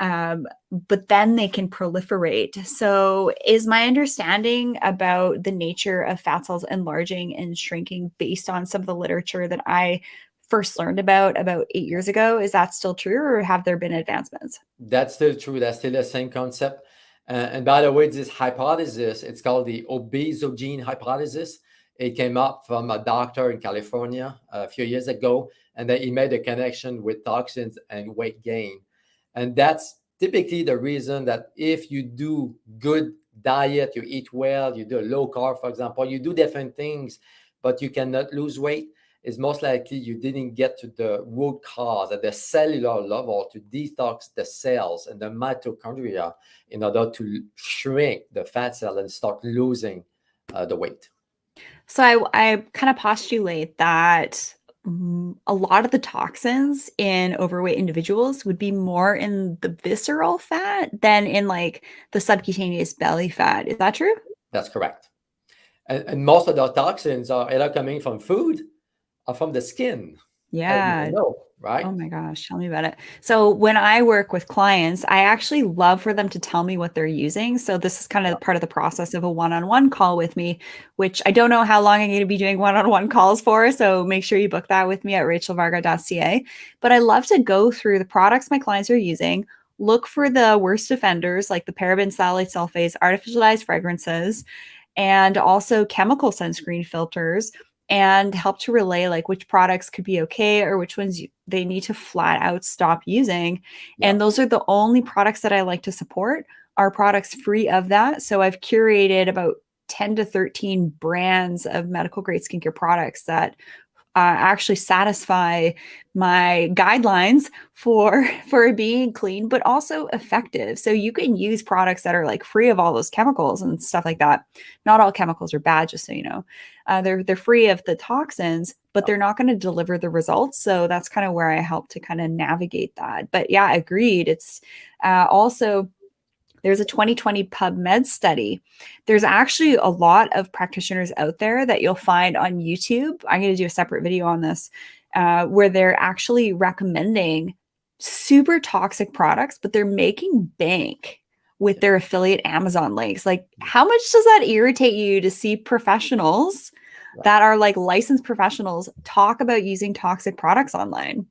But then they can proliferate. So is my understanding about the nature of fat cells enlarging and shrinking based on some of the literature that I first learned about 8 years ago, is that still true, or have there been advancements? That's still true. That's still the same concept. And by the way, this hypothesis, it's called the Obeso gene hypothesis. It came up from a doctor in California a few years ago, and then he made a connection with toxins and weight gain. And that's typically the reason that if you do good diet, you eat well, you do a low carb, for example, you do different things, but you cannot lose weight, is most likely you didn't get to the root cause at the cellular level to detox the cells and the mitochondria in order to shrink the fat cell and start losing the weight. So I kind of postulate that a lot of the toxins in overweight individuals would be more in the visceral fat than in like the subcutaneous belly fat. Is that true? That's correct. And most of the toxins are either coming from food or from the skin. You Yeah. know, right? Oh my gosh, tell me about it. So when I work with clients, I actually love for them to tell me what they're using. So this is kind of part of the process of a one-on-one call with me, which I don't know how long I'm going to be doing one-on-one calls for. So make sure you book that with me at rachelvarga.ca. But I love to go through the products my clients are using, look for the worst offenders like the parabens, phthalates, sulfates, artificial dyes, fragrances, and also chemical sunscreen filters, and help to relay like which products could be okay or which ones they need to flat out stop using. Yeah. And those are the only products that I like to support, are products free of that. So I've curated about 10 to 13 brands of medical grade skincare products that actually satisfy my guidelines for being clean, but also effective. So you can use products that are like free of all those chemicals and stuff like that. Not all chemicals are bad, just so you know. They're free of the toxins, but they're not going to deliver the results. So that's kind of where I help to kind of navigate that. But yeah, agreed. It's also there's a 2020 PubMed study. There's actually a lot of practitioners out there that you'll find on YouTube. I'm going to do a separate video on this, where they're actually recommending super toxic products, but they're making bank with their affiliate Amazon links. Like, how much does that irritate you to see professionals that are like licensed professionals talk about using toxic products online?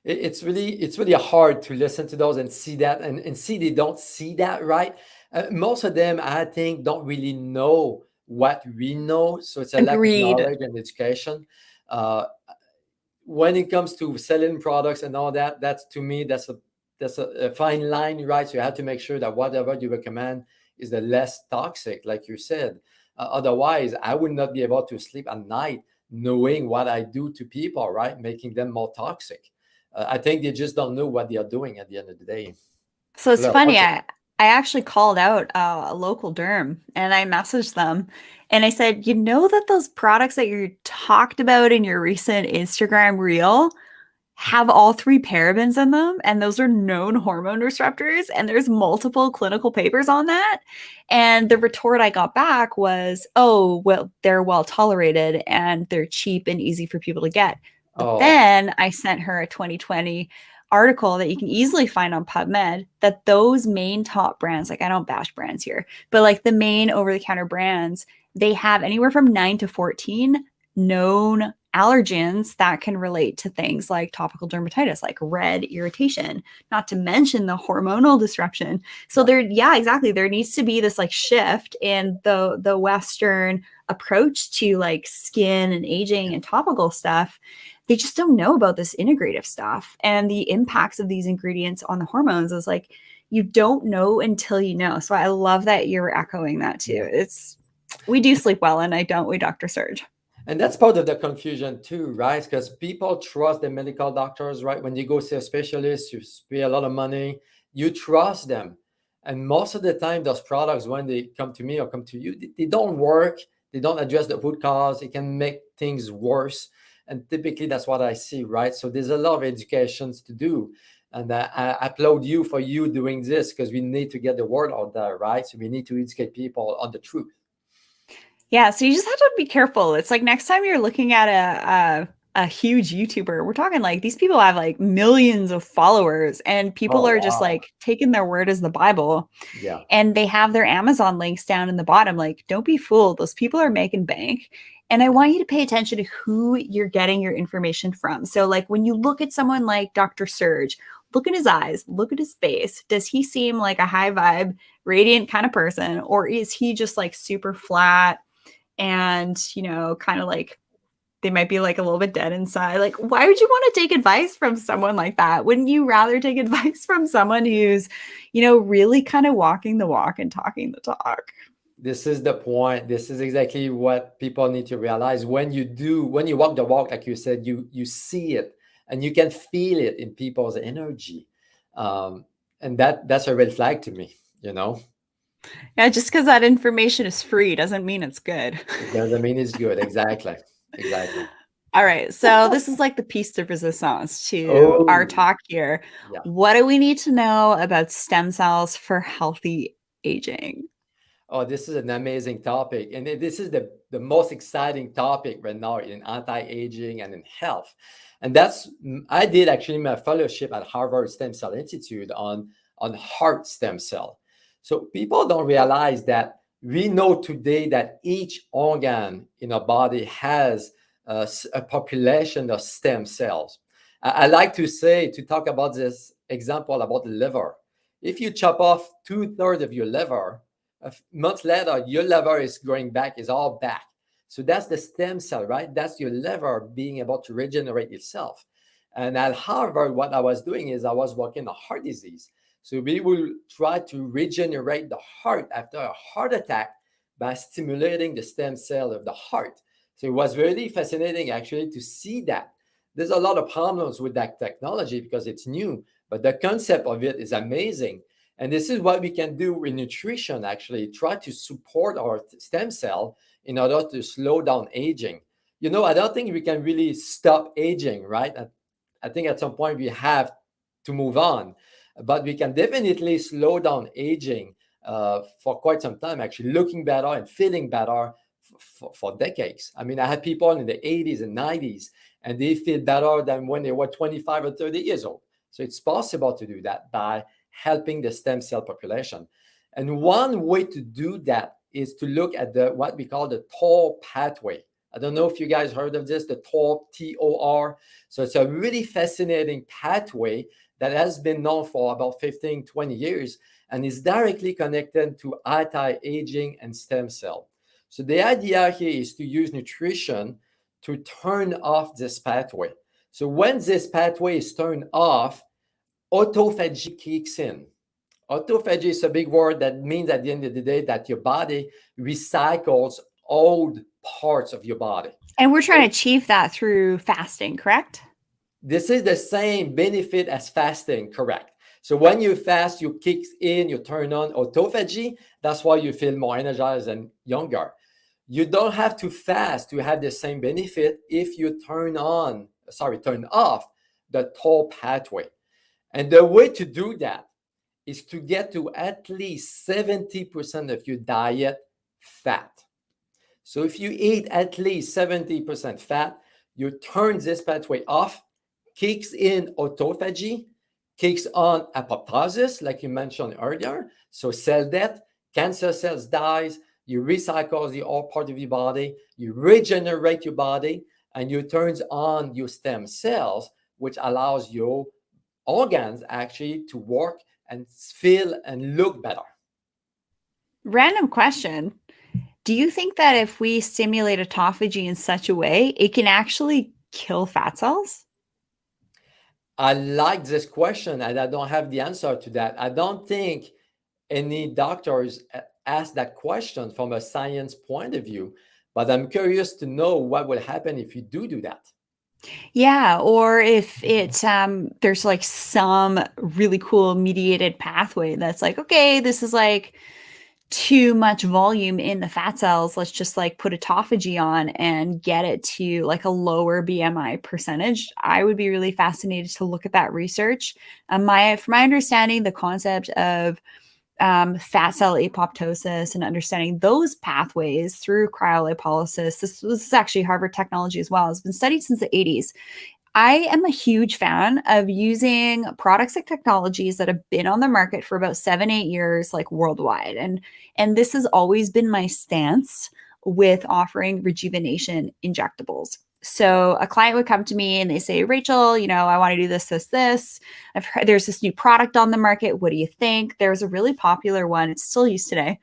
It's really hard to listen to those and see that and see they don't see that, right? Most of them, I think, don't really know what we know. So it's a lack of Agreed. knowledge and education. When it comes to selling products and all that, that's to me, that's a fine line, right? So you have to make sure that whatever you recommend is the less toxic, like you said. Otherwise, I would not be able to sleep at night knowing what I do to people, right? Making them more toxic. I think they just don't know what they are doing at the end of the day. So it's funny. I actually called out a local derm and I messaged them and I said, you know that those products that you talked about in your recent Instagram reel have all three parabens in them, and those are known hormone disruptors, and there's multiple clinical papers on that. And the retort I got back was, oh, well, they're well tolerated and they're cheap and easy for people to get. But then I sent her a 2020 article that you can easily find on PubMed that those main top brands, like I don't bash brands here, but like the main over-the-counter brands, they have anywhere from 9 to 14 known allergens that can relate to things like topical dermatitis, like red irritation, not to mention the hormonal disruption. So yeah, exactly. There needs to be this like shift in the Western approach to like skin and aging and topical stuff. They just don't know about this integrative stuff and the impacts of these ingredients on the hormones is like, you don't know until you know. So I love that you're echoing that too. We do sleep well, and I don't, we, Dr. Serge. And that's part of the confusion too, right? Because people trust the medical doctors, right? When you go see a specialist, you pay a lot of money, you trust them. And most of the time, those products, when they come to me or come to you, they don't work. They don't address the root cause. It can make things worse. And typically that's what I see, right? So there's a lot of educations to do. And I applaud you for you doing this because we need to get the word out there, right? So we need to educate people on the truth. Yeah, so you just have to be careful. It's like next time you're looking at a huge YouTuber, we're talking like these people have like millions of followers and people are just like taking their word as the Bible. Yeah. And they have their Amazon links down in the bottom. Like, don't be fooled. Those people are making bank. And I want you to pay attention to who you're getting your information from. So like when you look at someone like Dr. Serge, look at his eyes, look at his face. Does he seem like a high vibe, radiant kind of person? Or is he just like super flat, and, kind of like they might be like a little bit dead inside. Like, why would you want to take advice from someone like that? Wouldn't you rather take advice from someone who's, really kind of walking the walk and talking the talk? This is the point. This is exactly what people need to realize. When you walk the walk, like you said, you see it and you can feel it in people's energy. And that's a red flag to me, Yeah, just because that information is free doesn't mean it's good. It doesn't mean it's good. Exactly. Exactly. All right. So this is like the piece de resistance to our Oh, talk here. yeah. What do we need to know about stem cells for healthy aging? Oh, this is an amazing topic. And this is the most exciting topic right now in anti-aging and in health. And I did actually my fellowship at Harvard Stem Cell Institute on heart stem cell. So people don't realize that we know today that each organ in our body has a population of stem cells. I like to talk about this example about the liver. If you chop off 2/3 of your liver, a month later, your liver is growing back, is all back. So that's the stem cell, right? That's your liver being able to regenerate itself. And at Harvard, what I was doing is I was working on heart disease. So we will try to regenerate the heart after a heart attack by stimulating the stem cell of the heart. So it was really fascinating actually to see that. There's a lot of problems with that technology because it's new, but the concept of it is amazing. And this is what we can do with nutrition, actually, try to support our stem cell in order to slow down aging. I don't think we can really stop aging, right? I think at some point we have to move on, but we can definitely slow down aging for quite some time, actually looking better and feeling better for decades. I mean, I had people in the 80s and 90s, and they feel better than when they were 25 or 30 years old. So it's possible to do that by helping the stem cell population. And one way to do that is to look at what we call the TOR pathway. I don't know if you guys heard of this, the TOR, T-O-R. So it's a really fascinating pathway that has been known for about 15, 20 years and is directly connected to anti-aging and stem cell. So the idea here is to use nutrition to turn off this pathway. So when this pathway is turned off, autophagy kicks in. Autophagy is a big word that means at the end of the day that your body recycles old parts of your body. And we're trying to achieve that through fasting, correct? This is the same benefit as fasting, correct? So when you fast, you turn on autophagy. That's why you feel more energized and younger. You don't have to fast to have the same benefit if you turn off the TOR pathway. And the way to do that is to get to at least 70% of your diet fat. So if you eat at least 70% fat, you turn this pathway off, kicks in autophagy, kicks on apoptosis, like you mentioned earlier. So cell death, cancer cells dies, you recycle the old part of your body, you regenerate your body, and you turn on your stem cells, which allows your organs actually to work and feel and look better. Random question. Do you think that if we stimulate autophagy in such a way, it can actually kill fat cells? I like this question and I don't have the answer to that. I don't think any doctors ask that question from a science point of view, but I'm curious to know what will happen if you do that. Yeah, or if there's like some really cool mediated pathway that's like, okay, this is like too much volume in the fat cells. Let's just like put autophagy on and get it to like a lower BMI percentage. I would be really fascinated to look at that research. From my understanding, the concept of fat cell apoptosis and understanding those pathways through cryolipolysis. This is actually Harvard technology as well. It's been studied since the 80s. I am a huge fan of using products and technologies that have been on the market for about 7-8 years, like worldwide. And this has always been my stance with offering rejuvenation injectables. So a client would come to me and they say, Rachel, I want to do this, this, this. I've heard there's this new product on the market. What do you think? There's a really popular one. It's still used today.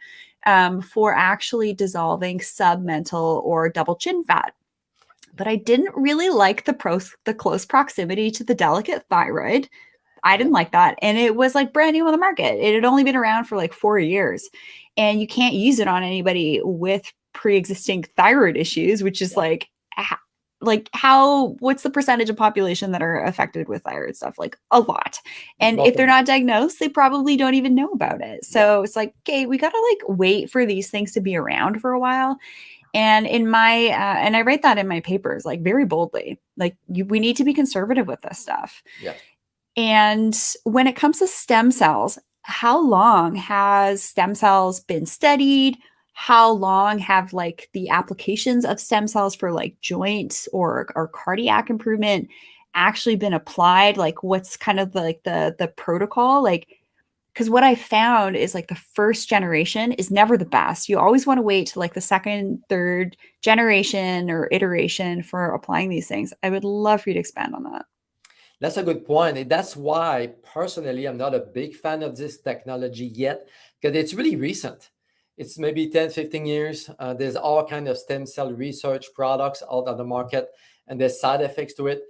for actually dissolving submental or double chin fat. But I didn't really like the close proximity to the delicate thyroid. I Yeah. didn't like that. And it was like brand new on the market. It had only been around for like 4 years. And you can't use it on anybody with pre-existing thyroid issues, which is Yeah. what's the percentage of population that are affected with thyroid stuff? Like a lot. And Most if of they're them. not diagnosed, they probably don't even know about it. Yeah. So it's like, okay, we got to like wait for these things to be around for a while. And and I write that in my papers, like very boldly, like we need to be conservative with this stuff. Yeah. And when it comes to stem cells, how long has stem cells been studied? How long have like the applications of stem cells for like joints or cardiac improvement actually been applied? Like what's kind of the protocol? Like, because what I found is like the first generation is never the best. You always want to wait to like the second, third generation or iteration for applying these things. I would love for you to expand on that. That's a good point. And that's why personally I'm not a big fan of this technology yet, because it's really recent. It's maybe 10, 15 years. There's all kind of stem cell research products out on the market, and there's side effects to it.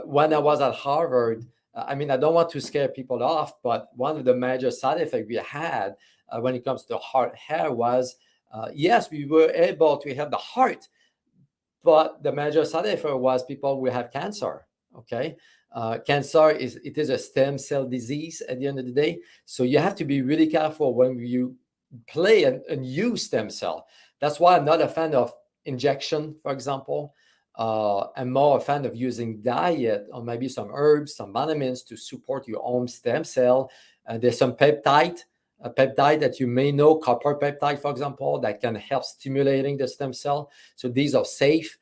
When I was at Harvard, I mean, I don't want to scare people off, but one of the major side effects we had when it comes to heart hair was, yes, we were able to have the heart, but the major side effect was people will have cancer. Okay. Cancer is a stem cell disease at the end of the day. So you have to be really careful when you play a new stem cell. That's why I'm not a fan of injection, for example. I'm more a fan of using diet or maybe some herbs, some vitamins to support your own stem cell. There's some a peptide that you may know, copper peptide, for example, that can help stimulating the stem cell. So these are safe.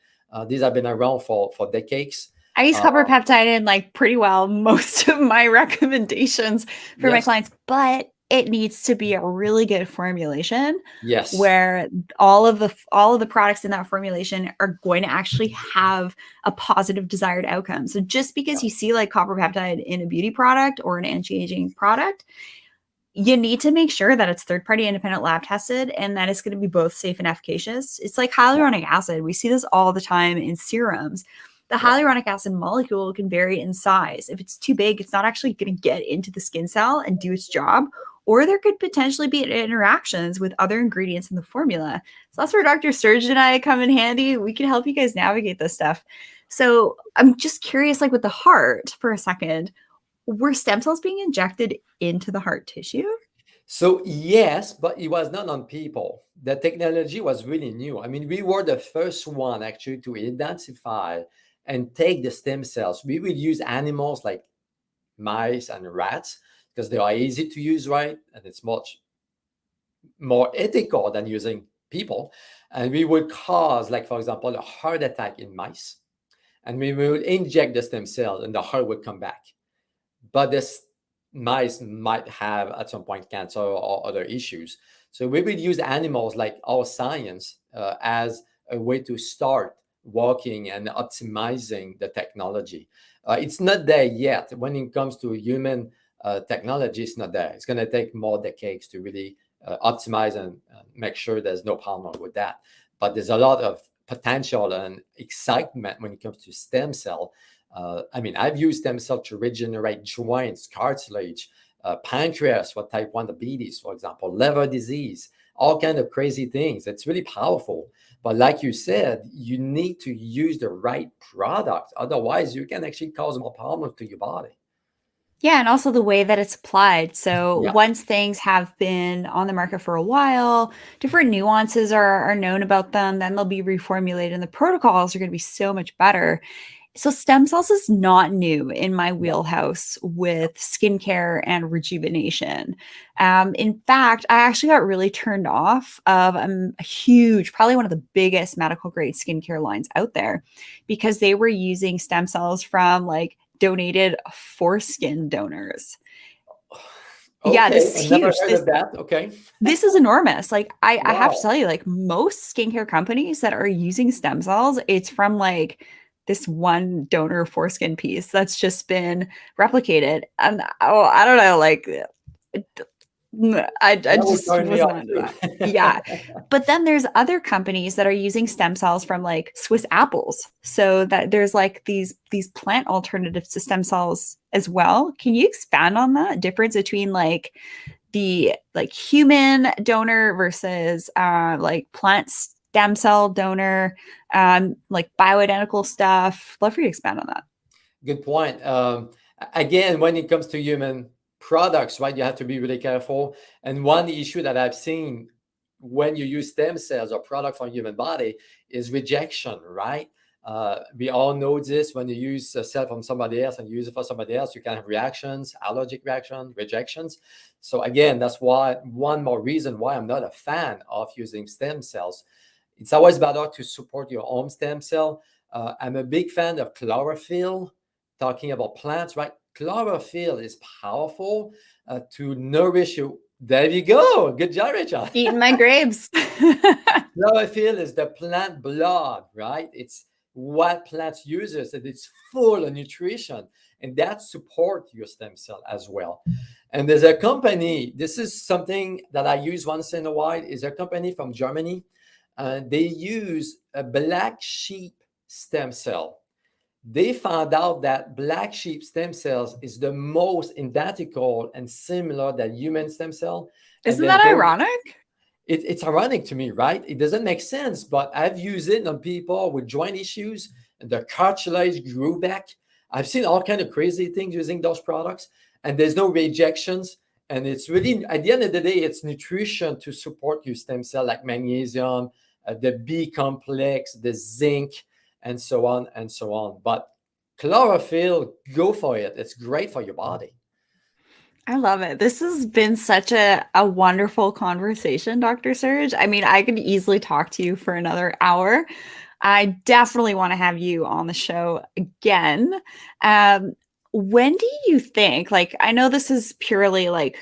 These have been around for decades. I use Uh, copper peptide in like pretty well most of my recommendations for my yes, clients, but it needs to be a really good formulation yes, where all of the products in that formulation are going to actually have a positive desired outcome. So just because you see like copper peptide in a beauty product or an anti-aging product, you need to make sure that it's third-party independent lab tested and that it's going to be both safe and efficacious. It's like hyaluronic acid. We see this all the time in serums. The yeah, hyaluronic acid molecule can vary in size. If it's too big, it's not actually going to get into the skin cell and do its job, or there could potentially be interactions with other ingredients in the formula. So that's where Dr. Serge and I come in handy. We can help you guys navigate this stuff. So I'm just curious, like with the heart for a second, were stem cells being injected into the heart tissue? So yes, but it was not on people. The technology was really new. I mean, we were the first one actually to identify and take the stem cells. We will use animals like mice and rats because they are easy to use, right? And it's much more ethical than using people. And we would cause, like for example, a heart attack in mice, and we will inject the stem cells, and the heart would come back. But this mice might have at some point cancer or other issues. So we will use animals like our science as a way to start working and optimizing the technology. It's not there yet. When it comes to human technology, it's not there. It's going to take more decades to really optimize and make sure there's no problem with that. But there's a lot of potential and excitement when it comes to stem cell. I mean, I've used stem cell to regenerate joints, cartilage, pancreas for type 1 diabetes, for example, liver disease, all kind of crazy things. It's really powerful. But like you said, you need to use the right product. Otherwise, you can actually cause more problems to your body. Yeah, and also the way that it's applied. So Yeah. once things have been on the market for a while, different nuances are known about them, then they'll be reformulated and the protocols are going to be so much better. So stem cells is not new in my Yeah. wheelhouse with skincare and rejuvenation. In fact, I actually got really turned off of a huge, probably one of the biggest medical grade skincare lines out there because they were using stem cells from like donated foreskin donors. Yeah, Okay. this is I never huge. heard This of that. Okay. this is enormous. Like I have to Wow. tell you, like most skincare companies that are using stem cells, it's from like this one donor foreskin piece that's just been replicated. And oh, I don't know, like I That would just turn me was off not into too. that. Yeah. But then there's other companies that are using stem cells from like Swiss apples. So that there's like these plant alternatives to stem cells as well. Can you expand on that difference between like the like human donor versus like plant stem cell donor, like bioidentical stuff? Love for you to expand on that. Good point. Again, when it comes to human products, right, you have to be really careful. And one issue that I've seen when you use stem cells or product from human body is rejection, right? We all know this. When you use a cell from somebody else and use it for somebody else, you can have reactions, allergic reactions, rejections. So again, that's why one more reason why I'm not a fan of using stem cells. It's always better to support your own stem cell. I'm a big fan of chlorophyll. Talking about plants, right? Chlorophyll is powerful to nourish you. There you go. Good job, Rachel. Eating my grapes. Chlorophyll is the plant blood, right? It's what plants uses, and it's full of nutrition, and that supports your stem cell as well. And there's a company. This is something that I use once in a while. Is a company from Germany, and they use a black sheep stem cell. They found out that black sheep stem cells is the most identical and similar than human stem cell. And Isn't then that ironic? it's ironic to me, right? It doesn't make sense, but I've used it on people with joint issues and the cartilage grew back. I've seen all kind of crazy things using those products, and there's no rejections. And it's really, at the end of the day, it's nutrition to support your stem cell, like magnesium, the B complex, the zinc, and so on and so on. But chlorophyll, go for it. It's great for your body. I love it. This has been such a wonderful conversation, Dr. Serge. I mean, I could easily talk to you for another hour. I definitely want to have you on the show again. Um, when do you think, like, I know this is purely like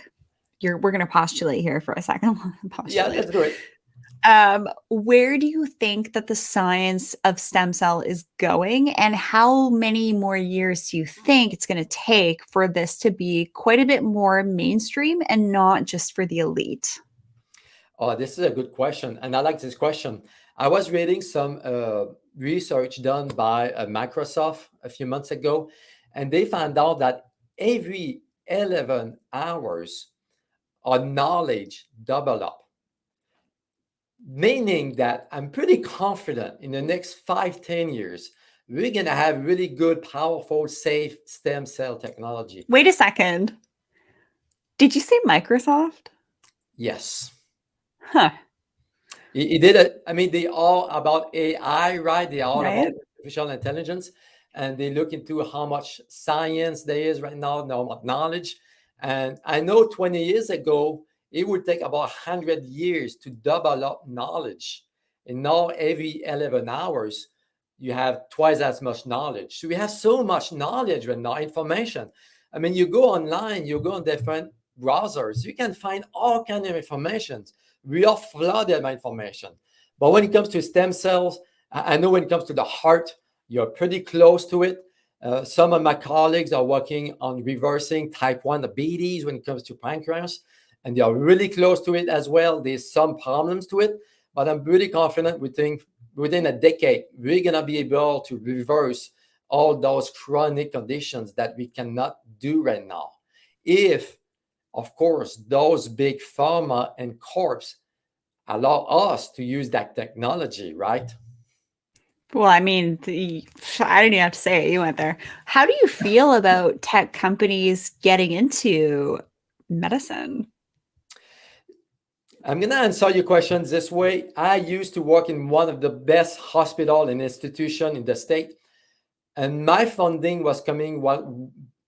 we're going to postulate here for a second. Yeah, Postulate. let's do it. Where do you think that the science of stem cell is going, and how many more years do you think it's going to take for this to be quite a bit more mainstream and not just for the elite? Oh, this is a good question. And I like this question. I was reading some research done by Microsoft a few months ago, and they found out that every 11 hours, our knowledge double up. Meaning that I'm pretty confident in the next 5, 10 years, we're going to have really good, powerful, safe stem cell technology. Wait a second. Did you say Microsoft? Yes. Huh. He did it. I mean, they all about AI, right? They are all Right? about artificial intelligence, and they look into how much science there is right now, how much knowledge. And I know 20 years ago, it would take about 100 years to double up knowledge. And now every 11 hours, you have twice as much knowledge. So we have so much knowledge right now, information. I mean, you go online, you go on different browsers, you can find all kind of information. We are flooded by information. But when it comes to stem cells, I know when it comes to the heart, you're pretty close to it. Some of my colleagues are working on reversing type 1 diabetes when it comes to pancreas, and they are really close to it as well. There's some problems to it, but I'm pretty confident within a decade, we're going to be able to reverse all those chronic conditions that we cannot do right now. If, of course, those big pharma and corps allow us to use that technology, right? Well, I mean, I didn't even have to say it. You went there. How do you feel about tech companies getting into medicine? I'm going to answer your questions this way. I used to work in one of the best hospital and institution in the state, and my funding was coming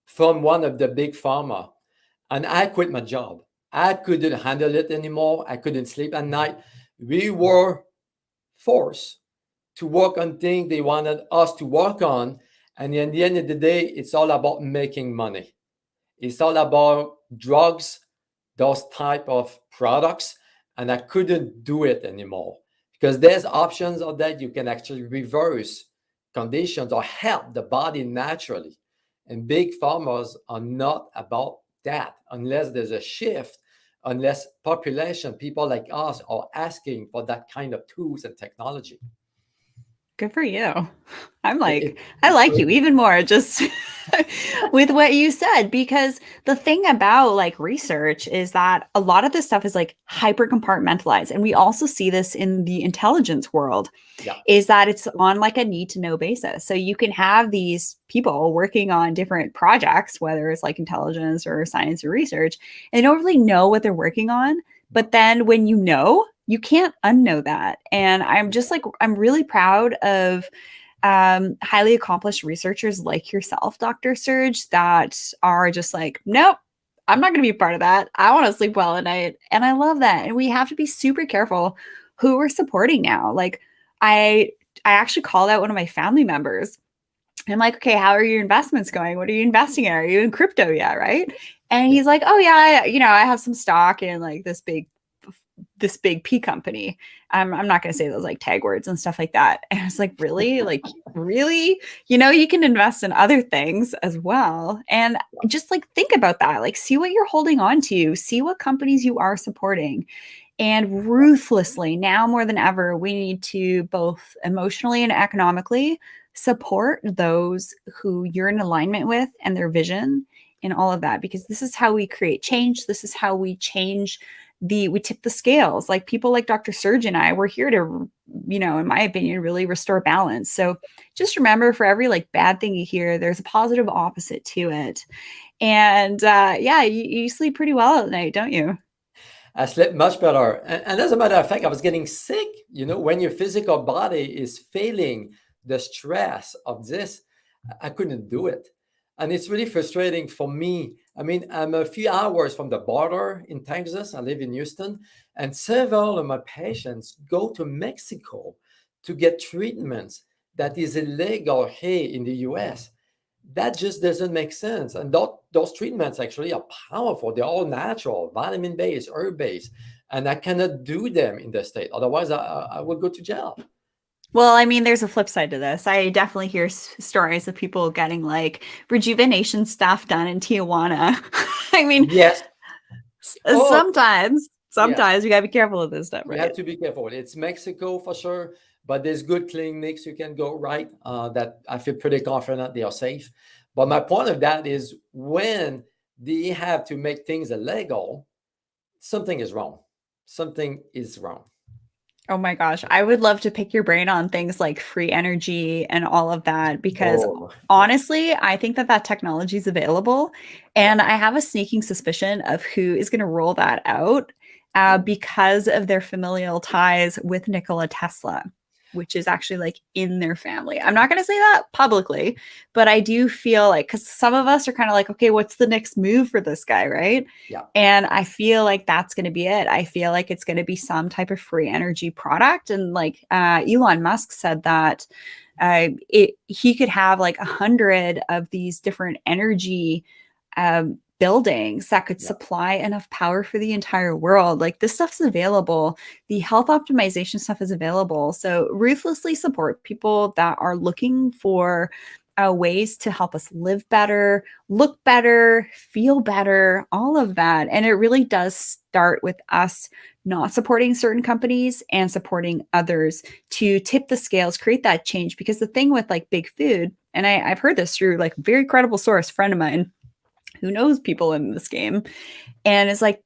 from one of the big pharma, and I quit my job. I couldn't handle it anymore. I couldn't sleep at night. We were forced to work on things they wanted us to work on. And at the end of the day, it's all about making money. It's all about drugs, those type of products. And I couldn't do it anymore because there's options of that you can actually reverse conditions or help the body naturally. And big pharmas are not about that unless there's a shift unless population, people like us, are asking for that kind of tools and technology. Good for you. I'm It, like, it, I it's like you crazy. even more just with what you said, because the thing about like research is that a lot of this stuff is like hyper compartmentalized. And we also see this in the intelligence world, Yeah. is that it's on like a need to know basis. So you can have these people working on different projects, whether it's like intelligence or science or research, and they don't really know what they're working on. But then when you know, you can't unknow that. And I'm just like, I'm really proud of highly accomplished researchers like yourself, Dr. Serge, that are just like, nope, I'm not going to be a part of that. I want to sleep well at night. And I love that. And we have to be super careful who we're supporting now. Like, I I actually called out one of my family members. I'm like, okay, how are your investments going? What are you investing in? Are you in crypto yet? Right. And Yeah. he's like, oh yeah, I have some stock in like this big P company. I'm not going to say those like tag words and stuff like that. And I was like, really? Like, really? You can invest in other things as well. And just like think about that. Like, see what you're holding on to, see what companies you are supporting. And ruthlessly, now more than ever, we need to both emotionally and economically support those who you're in alignment with and their vision and all of that, because this is how we create change. This is how we change we tip the scales. Like people like Dr. Serge and I, we're here to, in my opinion, really restore balance. So just remember, for every like bad thing you hear, there's a positive opposite to it. And yeah, you sleep pretty well at night, don't you? I slept much better. And as a matter of fact, I was getting sick. When your physical body is feeling the stress of this, I couldn't do it. And it's really frustrating for me. I mean, I'm a few hours from the border in Texas. I live in Houston, and several of my patients go to Mexico to get treatments that is illegal here in the US. That just doesn't make sense. And those treatments actually are powerful. They're all natural, vitamin based, herb based, and I cannot do them in the state. Otherwise, I would go to jail. Well, I mean, there's a flip side to this. I definitely hear stories of people getting like rejuvenation stuff done in Tijuana. I mean, Yes. Oh, sometimes, yeah. sometimes you gotta be careful with this stuff, You have right? to be careful. It's Mexico for sure, but there's good clinics you can go, right? That I feel pretty confident they are safe. But my point of that is, when they have to make things illegal, something is wrong. Something is wrong. Oh my gosh, I would love to pick your brain on things like free energy and all of that, because Oh, yeah, honestly, I think that technology is available, yeah. and I have a sneaking suspicion of who is going to roll that out Hmm. because of their familial ties with Nikola Tesla, which is actually like in their family. I'm not going to say that publicly, but I do feel like, because some of us are kind of like, okay, what's the next move for this guy, right? Yeah. And I feel like that's going to be it. I feel like it's going to be some type of free energy product. And like Elon Musk said that he could have like 100 of these different energy buildings that could Yeah. supply enough power for the entire world. Like this stuff's available. The health optimization stuff is available. So ruthlessly support people that are looking for ways to help us live better, look better, feel better, all of that. And it really does start with us not supporting certain companies and supporting others to tip the scales, create that change. Because the thing with like big food, and I've heard this through like a very credible source, friend of mine who knows people in this game, and it's like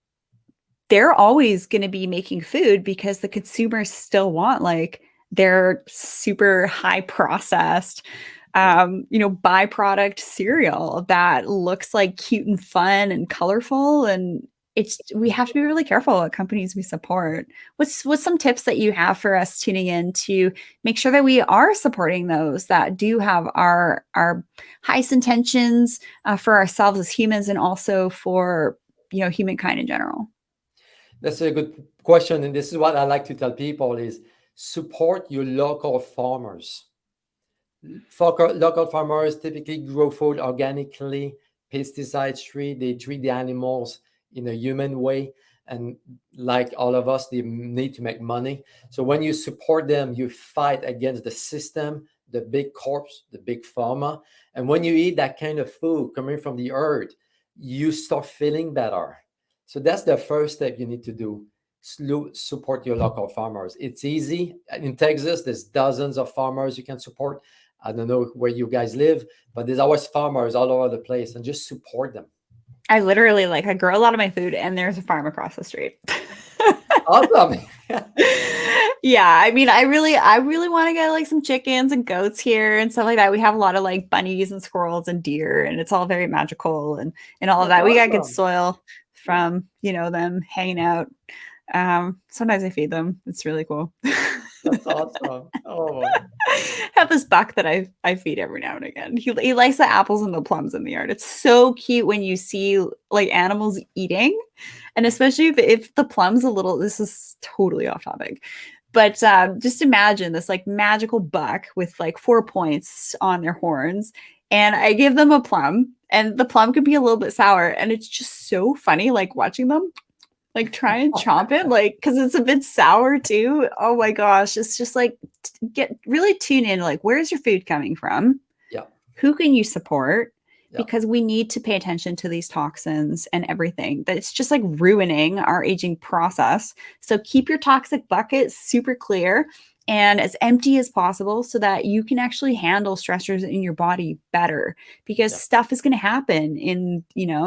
they're always going to be making food because the consumers still want like their super high processed Yeah. byproduct cereal that looks like cute and fun and colorful. And we have to be really careful what companies we support. What's some tips that you have for us tuning in to make sure that we are supporting those that do have our highest intentions for ourselves as humans, and also for humankind in general? That's a good question. And this is what I like to tell people is, support your local farmers. Local farmers typically grow food organically, pesticides free. They treat the animals in a human way. And like all of us, they need to make money. So when you support them, you fight against the system, the big corps, the big pharma. And when you eat that kind of food coming from the earth, you start feeling better. So that's the first step you need to do. Support your local farmers. It's easy. In Texas, there's dozens of farmers you can support. I don't know where you guys live, but there's always farmers all over the place, and just support them. I literally I grow a lot of my food and there's a farm across the street. Awesome. Yeah, I mean, I really want to get some chickens and goats here and stuff like that. We have a lot of bunnies and squirrels and deer, and it's all very magical and all of that. That's We got good awesome. soil from them hanging out. Sometimes I feed them. It's really cool. That's awesome. Oh, I have this buck that I feed every now and again. He likes the apples and the plums in the yard. It's so cute when you see animals eating, and especially if the plums a little. This is totally off topic, but just imagine this magical buck with 4 points on their horns, and I give them a plum, and the plum could be a little bit sour, and it's just so funny watching them try and chomp it because it's a bit sour too. Oh my gosh, it's just get really tune in where's your food coming from? yeah. Who can you support? Yeah. Because we need to pay attention to these toxins and everything that it's just ruining our aging process. So keep your toxic bucket super clear and as empty as possible so that you can actually handle stressors in your body better, because stuff is going to happen in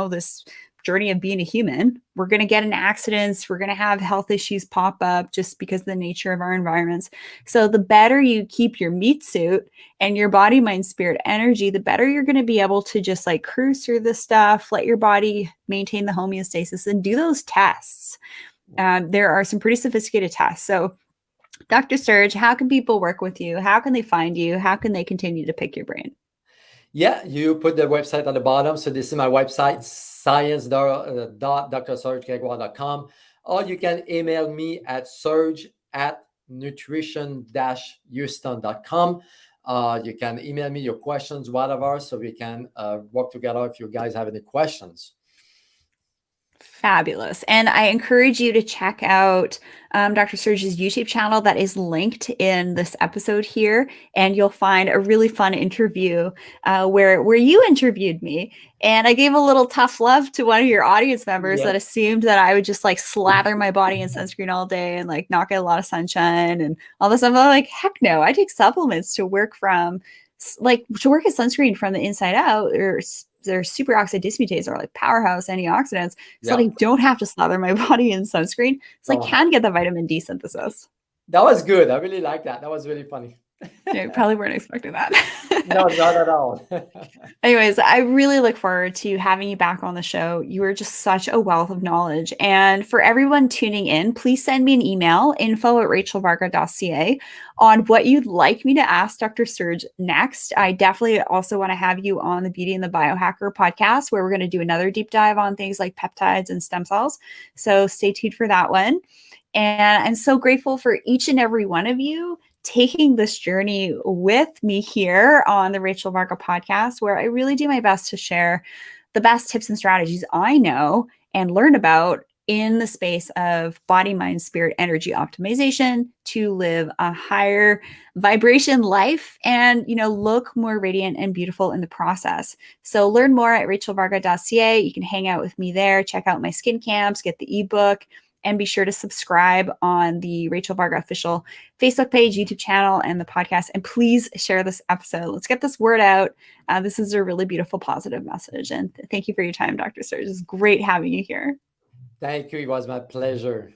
this journey of being a human. We're going to get in accidents. We're going to have health issues pop up just because of the nature of our environments. So the better you keep your meat suit and your body, mind, spirit, energy, the better you're going to be able to just cruise through this stuff, let your body maintain the homeostasis, and do those tests. There are some pretty sophisticated tests. So Dr. Serge, how can people work with you? How can they find you? How can they continue to pick your brain? Yeah, you put the website on the bottom. So this is my website, science.drsergegregoire.com. Or you can email me at serge@nutrition-houston.com. You can email me your questions, whatever, so we can work together if you guys have any questions. Fabulous. And I encourage you to check out Dr. Serge's YouTube channel that is linked in this episode here. And you'll find a really fun interview where you interviewed me. And I gave a little tough love to one of your audience members that assumed that I would just slather my body in sunscreen all day and not get a lot of sunshine and all this stuff. I'm like, heck no, I take supplements to work as sunscreen from the inside out. Their superoxide dismutase are powerhouse antioxidants. So I don't have to slather my body in sunscreen. So I can get the vitamin D synthesis. That was good. I really like that. That was really funny. You probably weren't expecting that. No, not at all. Anyways, I really look forward to having you back on the show. You are just such a wealth of knowledge. And for everyone tuning in, please send me an email, info@rachelvarga.ca, on what you'd like me to ask Dr. Serge next. I definitely also want to have you on the Beauty and the Biohacker podcast, where we're going to do another deep dive on things like peptides and stem cells. So stay tuned for that one. And I'm so grateful for each and every one of you taking this journey with me here on the Rachel Varga podcast, where I really do my best to share the best tips and strategies I know and learn about in the space of body, mind, spirit, energy optimization to live a higher vibration life and, look more radiant and beautiful in the process. So learn more at rachelvarga.ca. You can hang out with me there, check out my skin camps, get the ebook, and be sure to subscribe on the Rachel Varga official Facebook page, YouTube channel, and the podcast. And please share this episode. Let's get this word out. This is a really beautiful, positive message. And thank you for your time, Dr. Serge. It's great having you here. Thank you. It was my pleasure.